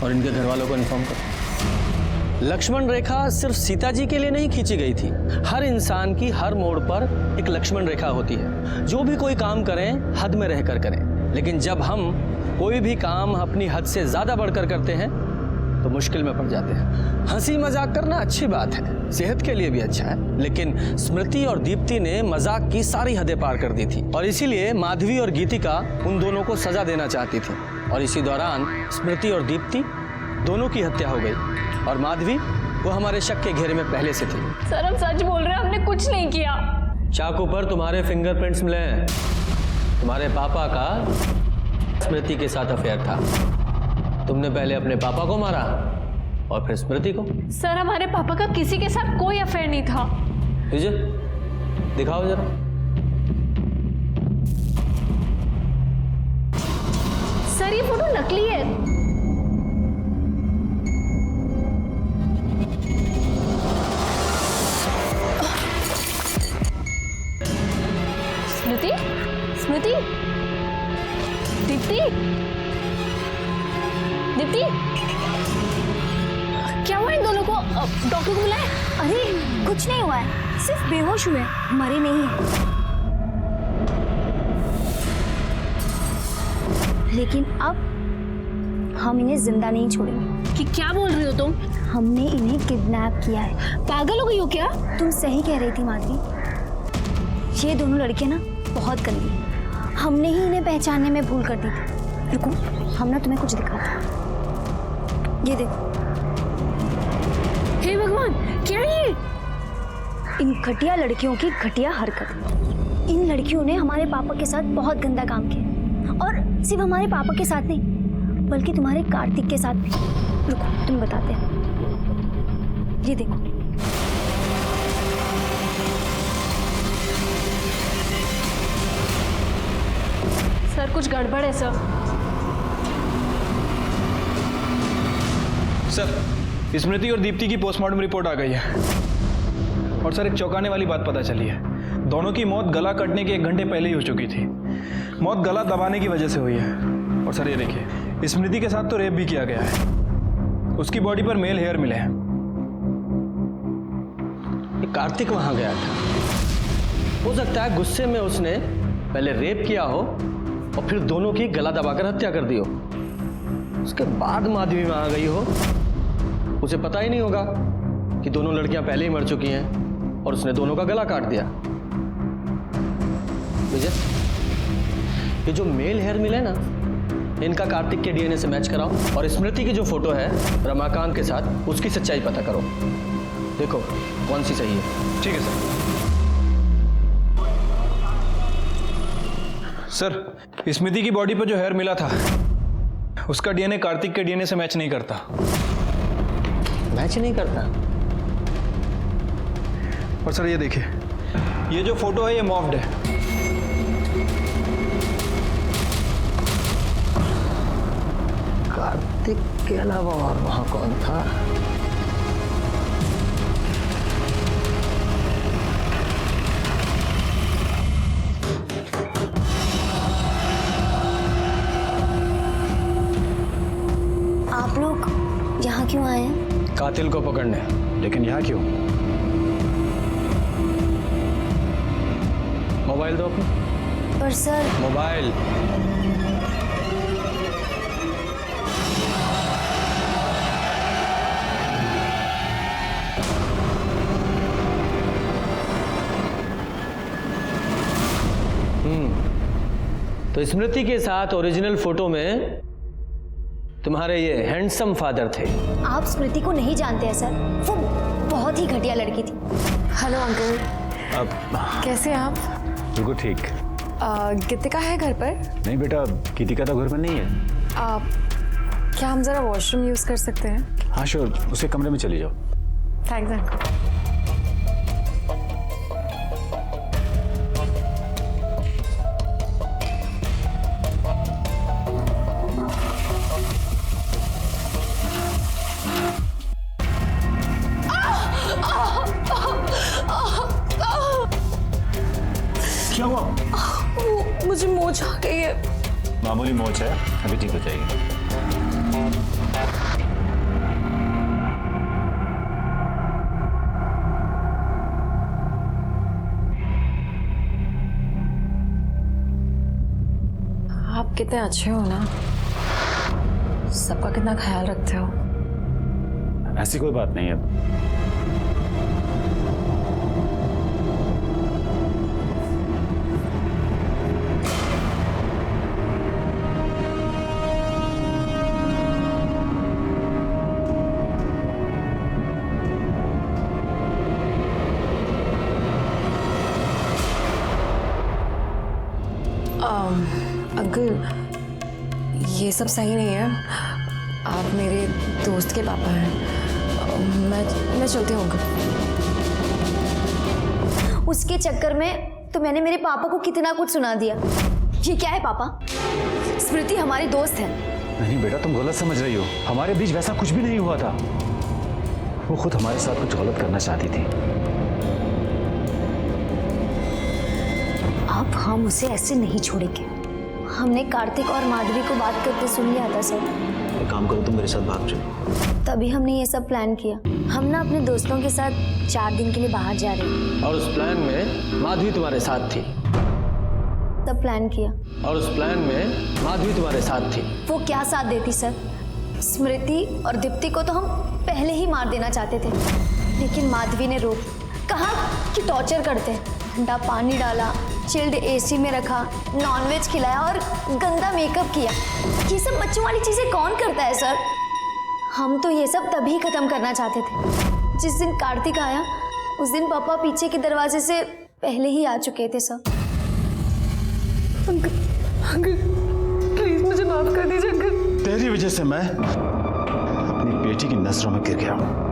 और इनके घर वालों को इन्फॉर्म करो। लक्ष्मण रेखा सिर्फ सीता जी के लिए नहीं खींची गई थी। हर इंसान की हर मोड़ पर एक लक्ष्मण रेखा होती है। जो भी कोई काम करें हद में रहकर करें, लेकिन जब हम कोई भी काम अपनी हद से ज्यादा बढ़कर करते हैं तो मुश्किल में पड़ जाते हैं। हंसी मजाक करना अच्छी बात है, सेहत के लिए भी अच्छा है, लेकिन स्मृति और दीप्ति ने मजाक की सारी हदें पार कर दी थी और इसीलिए माधवी और गीतिका उन दोनों को सजा देना चाहती थी। और इसी दौरान स्मृति और दीप्ति दोनों की हत्या हो गई और माधवी वो हमारे शक के घेरे में पहले से थी। सर हम सच बोल रहे हैं, हमने कुछ नहीं किया। चाकू पर तुम्हारे फिंगरप्रिंट्स मिले हैं। तुम्हारे पापा का स्मृति के साथ अफेयर था। तुमने पहले अपने पापा को मारा और फिर स्मृति को। सर हमारे पापा का किसी के साथ कोई अफेयर नहीं था। विजय, दिखाओ जरा। सर ये फोटो नकली है। स्मृति, स्मृति, दीप्ति, दीप्ति, क्या हुआ इन दोनों को? डॉक्टर को बुलाया? अरे कुछ नहीं हुआ है, सिर्फ बेहोश हुए, मरे नहीं है। लेकिन अब हम इन्हें जिंदा नहीं छोड़ेंगे। कि क्या बोल रही हो तुम? हमने इन्हें किडनैप किया है। पागल हो गई हो क्या? तुम सही कह रही थी माधवी, ये दोनों लड़कियां ना बहुत गंदी हैं। हमने ही इन्हें पहचानने में भूल कर दी थी। रुको, हम ना तुम्हें कुछ दिखाते हैं। ये देखो। हे भगवान, क्या ये? इन घटिया लड़कियों की घटिया हरकत। इन लड़कियों ने हमारे पापा के साथ बहुत गंदा काम किया और सिर्फ हमारे पापा के साथ नहीं बल्कि तुम्हारे कार्तिक के साथ भी। रुको तुम बताते हैं। ये देखो, सर कुछ गड़बड़ है सर। सर स्मृति और दीप्ति की पोस्टमार्टम रिपोर्ट आ गई है और सर एक चौंकाने वाली बात पता चली है। दोनों की मौत गला कटने के 1 घंटे पहले ही हो चुकी थी। मौत गला दबाने की वजह से हुई है। और सर ये देखिए, स्मृति के साथ तो रेप भी किया गया है। उसकी बॉडी पर मेल हेयर मिले हैं। कार्तिक वहां गया था, हो सकता है गुस्से में उसने पहले रेप किया हो और फिर दोनों की गला दबाकर हत्या कर दी हो। उसके बाद माधवी वहां गई हो, उसे पता ही नहीं होगा कि दोनों लड़कियां पहले ही मर चुकी हैं और उसने दोनों का गला काट दिया। विजय, ये जो मेल हेयर मिले ना, इनका कार्तिक के डीएनए से मैच कराओ और स्मृति की जो फोटो है रमाकांत के साथ, उसकी सच्चाई पता करो। देखो कौन सी सही है। ठीक है सर। सर स्मृति की बॉडी पर जो हेयर मिला था उसका डीएनए कार्तिक के डीएनए से मैच नहीं करता। मैच नहीं करता? और सर ये देखिए, ये जो फोटो है ये मॉफ्ड है। कार्तिक के अलावा और वहां कौन था? आप लोग यहाँ क्यों आए हैं? कातिल को पकड़ने। लेकिन यहाँ क्यों? मोबाइल दो अपना। पर सर, मोबाइल। तो स्मृति के साथ ओरिजिनल फोटो में तुम्हारे ये हैंडसम फादर थे। आप स्मृति को नहीं जानते हैं सर, वो बहुत ही घटिया लड़की थी। Hello uncle. अब कैसे हैं आप? बिल्कुल ठीक। गीतिका है घर पर? नहीं बेटा, गीतिका तो घर पर नहीं है। क्या हम ज़रा वॉशरूम यूज़ कर सकते हैं? हाँ श्योर, उसके कमरे में चली जाओ। Thanks uncle. क्या हुआ? मुझे मोच आ गई है। मामूली मोच है, अभी ठीक हो जाएगी। आप कितने अच्छे हो ना, सबका कितना ख्याल रखते हो। ऐसी कोई बात नहीं है। अंकल, ये सब सही नहीं है। आप मेरे दोस्त के पापा हैं। मैं चलती हूँ अंकल। उसके चक्कर में तो मैंने मेरे पापा को कितना कुछ सुना दिया। ये क्या है पापा? स्मृति हमारी दोस्त है। नहीं बेटा, तुम गलत समझ रही हो। हमारे बीच वैसा कुछ भी नहीं हुआ था। वो खुद हमारे साथ कुछ गलत करना चाहती थी। अब हम उसे ऐसे नहीं छोड़ेंगे। हमने कार्तिक और माधवी को बात करते सुन लिया था सर। एक काम करो, तुम मेरे साथ भाग चलो। तभी हमने ये सब प्लान किया। हम ना अपने दोस्तों के साथ 4 दिन के लिए बाहर जा रहे हैं। और उस प्लान में माधवी तुम्हारे साथ थी। सब प्लान किया। और उस प्लान में माधवी तुम्हारे साथ थी। वो क्या साथ देती सर? स्मृति और दीप्ति को तो हम पहले ही मार देना चाहते थे, लेकिन माधवी ने रोक, कहा कि टॉर्चर करते हैं। ठंडा पानी डाला, चिल्ड एसी में रखा, नॉनवेज खिलाया और गंदा मेकअप किया। ये सब बच्चों वाली चीजें कौन करता है सर? हम तो ये सब तभी खत्म करना चाहते थे। जिस दिन कार्तिक आया उस दिन पापा पीछे के दरवाजे से पहले ही आ चुके थे सर। अंकल प्लीज मुझे माफ कर दीजिए अंकल। तेरी वजह से मैं अपनी बेटी की नजरों में गिर गया हूं।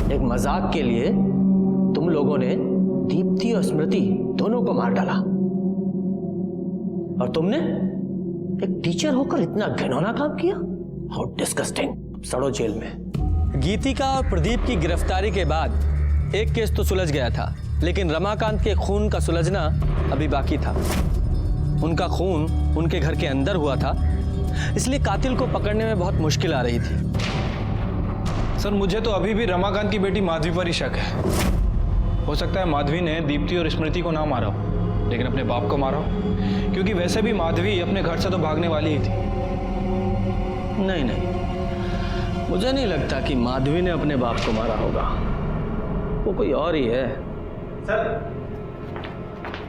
एक मजाक के लिए तुम लोगों ने दीप्ति और स्मृति दोनों को मार डाला, और तुमने एक टीचर होकर इतना घिनौना काम किया। How disgusting. सड़ो जेल में। गीतिका और प्रदीप की गिरफ्तारी के बाद एक केस तो सुलझ गया था, लेकिन रमाकांत के खून का सुलझना अभी बाकी था। उनका खून उनके घर के अंदर हुआ था, इसलिए कातिल को पकड़ने में बहुत मुश्किल आ रही थी। सर मुझे तो अभी भी रमाकांत की बेटी माधवी पर ही शक है। हो सकता है माधवी ने दीप्ति और स्मृति को ना मारा हो, लेकिन अपने बाप को मारा हो, क्योंकि वैसे भी माधवी अपने घर से तो भागने वाली ही थी। नहीं नहीं, मुझे नहीं लगता कि माधवी ने अपने बाप को मारा होगा। वो कोई और ही है। सर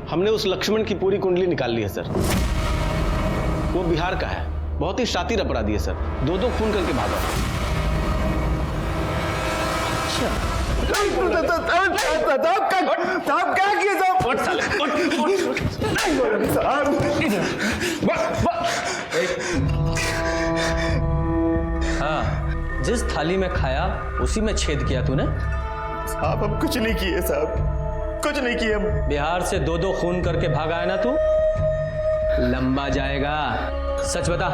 हमने उस लक्ष्मण की पूरी कुंडली निकाल ली है सर। वो बिहार का है, बहुत ही शातिर अपराधी है सर। 2-2 खून करके भागा। साहब क्या किए हाँ, जिस थाली में खाया उसी में छेद किया तूने। साहब हम कुछ नहीं किए साहब, कुछ नहीं किए हम। बिहार से 2-2 खून करके भागा है ना तू, लंबा जाएगा। सच बता,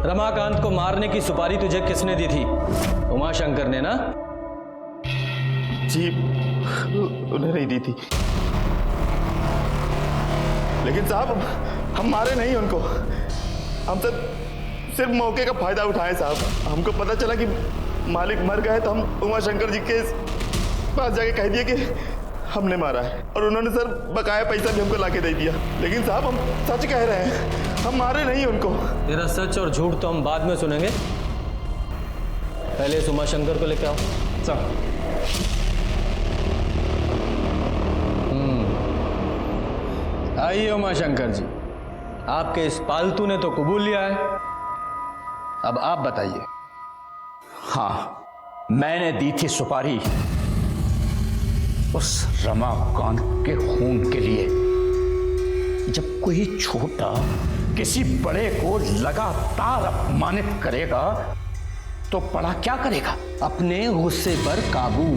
रमाकांत को मारने की सुपारी तुझे किसने दी थी? उमाशंकर ने ना? जी उन्हें नहीं दी थी, लेकिन साहब हम मारे नहीं उनको। हम तो सिर्फ मौके का फायदा उठाए साहब। हमको पता चला कि मालिक मर गए तो हम उमाशंकर जी के पास जाके कह दिया कि हमने मारा है, और उन्होंने सर बकाया पैसा भी हमको लाके दे दिया। लेकिन साहब हम सच कह रहे हैं, हम मारे नहीं उनको। तेरा सच और झूठ तो हम बाद में सुनेंगे, पहले इस उमाशंकर को लेके आओ। सर आइए उमाशंकर जी, आपके इस पालतू ने तो कबूल लिया है, अब आप बताइए। हाँ, मैंने दी थी सुपारी उस रमाकांत के खून के लिए। जब कोई छोटा किसी बड़े को लगातार अपमानित करेगा तो बड़ा क्या करेगा? अपने गुस्से पर काबू।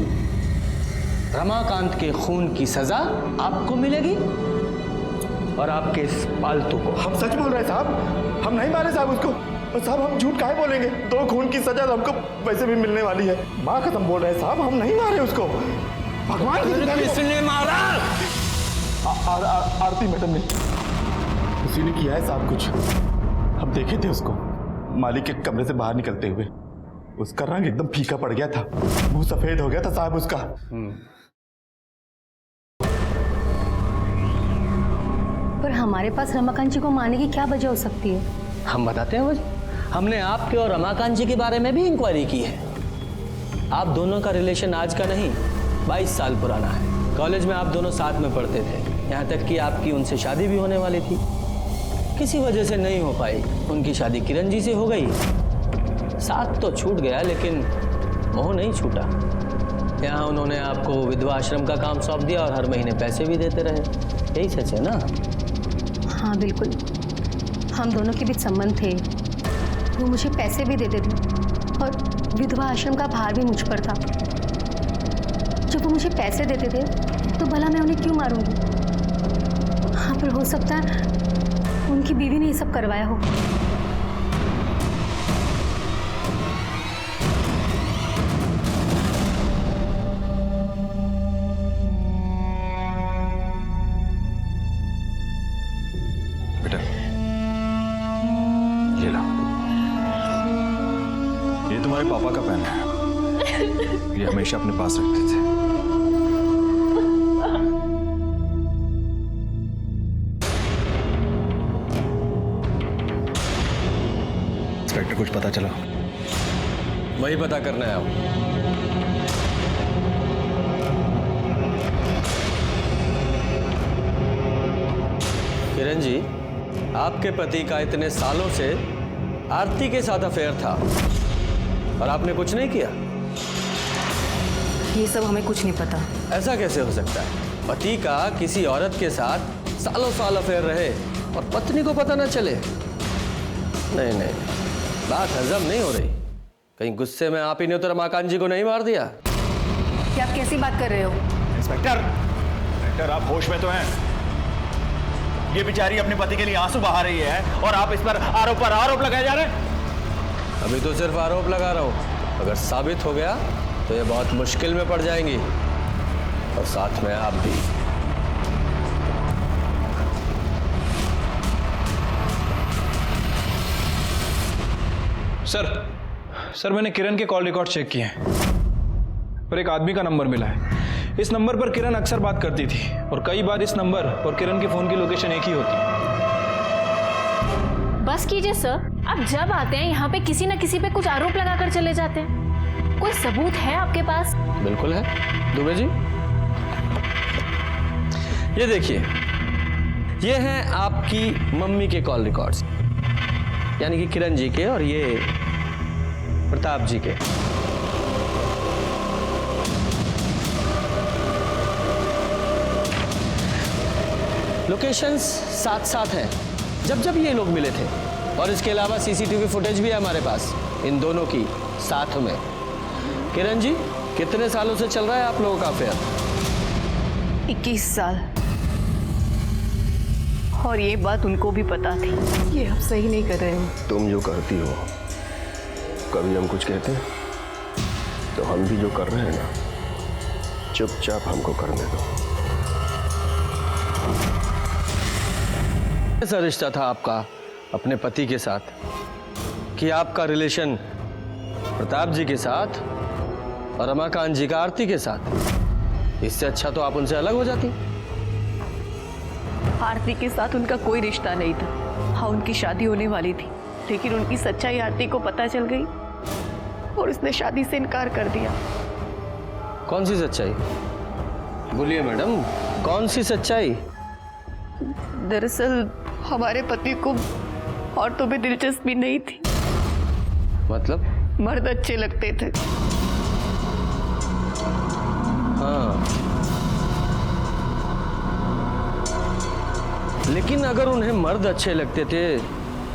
रमाकांत के खून की सजा आपको मिलेगी और आपके इस पालतू को। हम सच बोल रहे हैं साहब, हम नहीं मारे साहब उसको। और साहब हम झूठ काहे बोलेंगे? 2 खून की सजा हमको वैसे भी मिलने वाली है। माँ कसम बोल रहे हैं साहब, हम नहीं मारे उसको। भगवान किसने मारा? आरती मैडम ने, उसी ने किया है साहब कुछ। हम देखे थे उसको मालिक के कमरे से बाहर निकलते हुए। उसका रंग एकदम फीका पड़ गया था, मुंह सफेद हो गया था साहब उसका। पर हमारे पास रमाकांत जी को मारने की क्या वजह हो सकती है? हम बताते हैं वजह। हमने आपके और रमाकांत जी के बारे में भी इंक्वायरी की है। आप दोनों का रिलेशन आज का नहीं, 22 साल पुराना है। कॉलेज में आप दोनों साथ में पढ़ते थे, यहाँ तक कि आपकी उनसे शादी भी होने वाली थी। किसी वजह से नहीं हो पाई। उनकी शादी किरण जी से हो गई। साथ तो छूट गया लेकिन मोह नहीं छूटा। यहाँ उन्होंने आपको विधवा आश्रम का काम सौंप दिया और हर महीने पैसे भी देते रहे। यही सच है ना? हाँ बिल्कुल, हम दोनों के बीच संबंध थे। वो मुझे पैसे भी देते थे और विधवा आश्रम का भार भी मुझ पर था। जब वो मुझे पैसे देते थे तो भला मैं उन्हें क्यों मारूंगी? हाँ, पर हो सकता है उनकी बीवी ने ये सब करवाया हो। बेटा ये लो, ये तुम्हारे पापा का पेन है, ये हमेशा अपने पास रखते थे। इंस्पेक्टर, कुछ पता चला? वही पता करना है आप। किरण जी, आपके पति का इतने सालों से आरती के साथ अफेयर था और आपने कुछ नहीं किया? ये सब हमें कुछ नहीं पता। ऐसा कैसे हो सकता है? पति का किसी औरत के साथ सालों साल अफेयर रहे और पत्नी को पता ना चले? नहीं नहीं, बात हजम नहीं हो रही। कहीं गुस्से में आप ही ने तो रमाकांत जी को नहीं मार दिया? क्या आप कैसी बात कर रहे हो? इंस्पेक्टर, आप होश में तो हैं? ये बेचारी अपने पति के लिए आंसू बहा रही है और आप इस पर आरोप लगाए जा रहे हैं। अभी तो सिर्फ आरोप लगा रहा हूं, अगर साबित हो गया तो ये बहुत मुश्किल में पड़ जाएंगी और साथ में आप भी। सर मैंने किरण के कॉल रिकॉर्ड चेक किए हैं, पर एक आदमी का नंबर मिला है। इस नंबर पर किरण अक्सर बात करती थी और कई बार इस नंबर और किरण के फोन की लोकेशन एक ही होती है। बस कीजिए सर, आप जब आते हैं यहाँ पे किसी न किसी पे कुछ आरोप लगाकर चले जाते हैं। कोई सबूत है आपके पास? बिल्कुल है दुबे जी, ये देखिए, ये हैं आपकी मम्मी के कॉल रिकॉर्ड्स, यानी कि किरण जी के और ये प्रताप जी के। लोकेशंस साथ साथ हैं जब जब ये लोग मिले थे, और इसके अलावा सीसीटीवी फुटेज भी है हमारे पास इन दोनों की साथ में। किरण जी, कितने सालों से चल रहा है आप लोगों का अफेयर? 21 साल। और ये बात उनको भी पता थी। ये आप सही नहीं कर रहे हो। तुम जो करती हो, कभी हम कुछ कहते हैं तो हम भी जो कर रहे हैं ना, चुपचाप हमको करने दो। ऐसा रिश्ता था आपका अपने पति के साथ कि आपका रिलेशन प्रताप जी के साथ और रमाकांत जी का आरती के साथ? इससे अच्छा तो आप उनसे अलग हो जाती। आरती के साथ उनका कोई रिश्ता नहीं था। हाँ, उनकी शादी होने वाली थी, लेकिन उनकी सच्चाई आरती को पता चल गई और उसने शादी से इनकार कर दिया। कौन सी सच्चाई? बोलिए मैडम, कौन सी सच्चाई? दरअसल हमारे पति को औरतों में दिलचस्पी नहीं थी। मतलब? मर्द अच्छे लगते थे। हाँ, लेकिन अगर उन्हें मर्द अच्छे लगते थे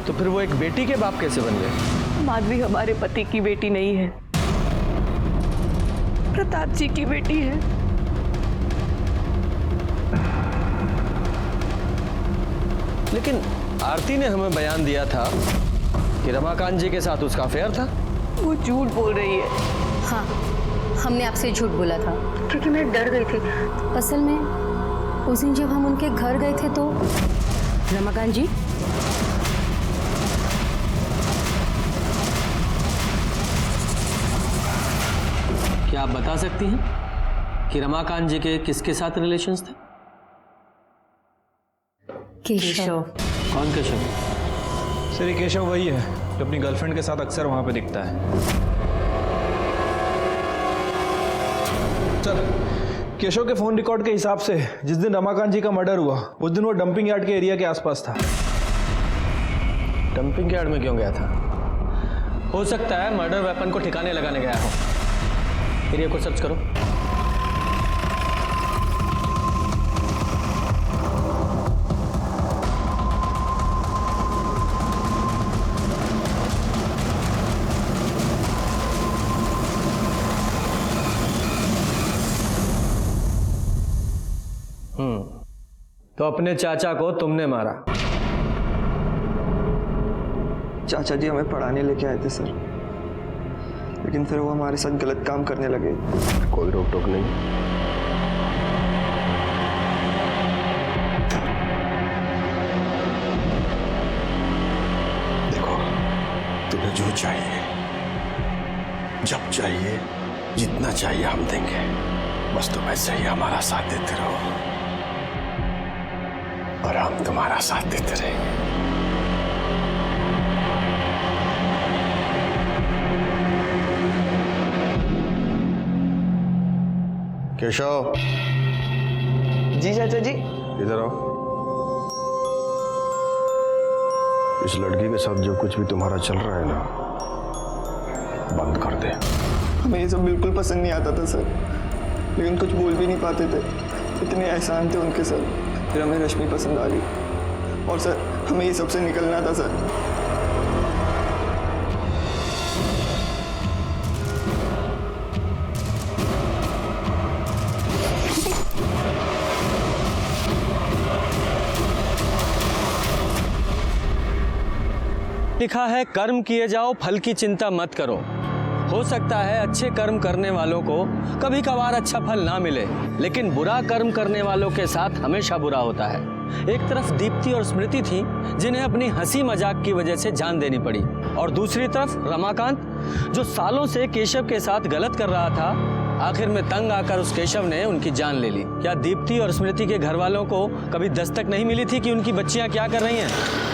तो फिर वो एक बेटी के बाप कैसे बन गए? माधवी हमारे पति की बेटी नहीं है, प्रताप जी की बेटी है। लेकिन आरती ने हमें बयान दिया था कि रमाकांत जी के साथ उसका अफेयर था। वो झूठ बोल रही है। हाँ, हमने आपसे झूठ बोला था क्योंकि मैं डर गई थी। असल में उस दिन जब हम उनके घर गए थे तो रमाकांत जी, क्या आप बता सकती हैं कि रमाकांत जी के किसके साथ रिलेशंस थे? केशव। कौन केशव? सर ये केशव वही है जो अपनी गर्लफ्रेंड के साथ अक्सर वहां पे दिखता है। सर केशव के फोन रिकॉर्ड के हिसाब से जिस दिन रमाकांत जी का मर्डर हुआ उस दिन वो डंपिंग यार्ड के एरिया के आसपास था। डंपिंग यार्ड में क्यों गया था? हो सकता है मर्डर वेपन को ठिकाने लगाने गया हो। एरिया को सर्च करो। तो अपने चाचा को तुमने मारा? चाचा जी हमें पढ़ाने लेके आए थे सर, लेकिन फिर वो हमारे साथ गलत काम करने लगे। कोई रोक टोक नहीं। देखो, तुम्हें जो चाहिए, जब चाहिए, जितना चाहिए हम देंगे। बस तुम ऐसे ही हमारा साथ देते रहो और हम तुम्हारा साथ देते रहेंगे। केशव। जी चाचा जी। इधर आओ। इस लड़की के साथ जो कुछ भी तुम्हारा चल रहा है ना, बंद कर दे। हमें ये सब बिल्कुल पसंद नहीं आता था सर, लेकिन कुछ बोल भी नहीं पाते थे। इतने एहसान थे उनके सर। फिर हमें रश्मि पसंद आ गई और सर हमें ये सबसे निकलना था सर। लिखा है कर्म किए जाओ, फल की चिंता मत करो। हो सकता है अच्छे कर्म करने वालों को कभी कभार अच्छा फल ना मिले, लेकिन बुरा कर्म करने वालों के साथ हमेशा बुरा होता है। एक तरफ दीप्ति और स्मृति थी जिन्हें अपनी हंसी मजाक की वजह से जान देनी पड़ी, और दूसरी तरफ रमाकांत जो सालों से केशव के साथ गलत कर रहा था। आखिर में तंग आकर उस केशव ने उनकी जान ले ली। क्या दीप्ति और स्मृति के घर वालों को कभी दस्तक नहीं मिली थी कि उनकी बच्चियां क्या कर रही हैं?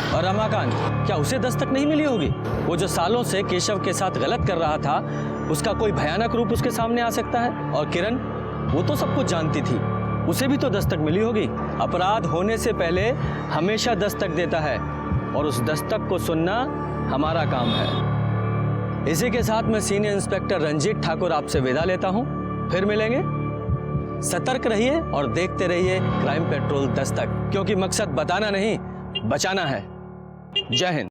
और रमाकांत, क्या उसे दस्तक नहीं मिली होगी? वो जो सालों से केशव के साथ गलत कर रहा था, उसका कोई भयानक रूप उसके सामने आ सकता है। और किरण, वो तो सब कुछ जानती थी, उसे भी तो दस्तक मिली होगी। अपराध होने से पहले हमेशा दस्तक देता है, और उस दस्तक को सुनना हमारा काम है। इसी के साथ मैं सीनियर इंस्पेक्टर रंजीत ठाकुर आपसे विदा लेता हूं। फिर मिलेंगे। सतर्क रहिए और देखते रहिए क्राइम पेट्रोल दस्तक, क्योंकि मकसद बताना नहीं, बचाना है। जय हिंद।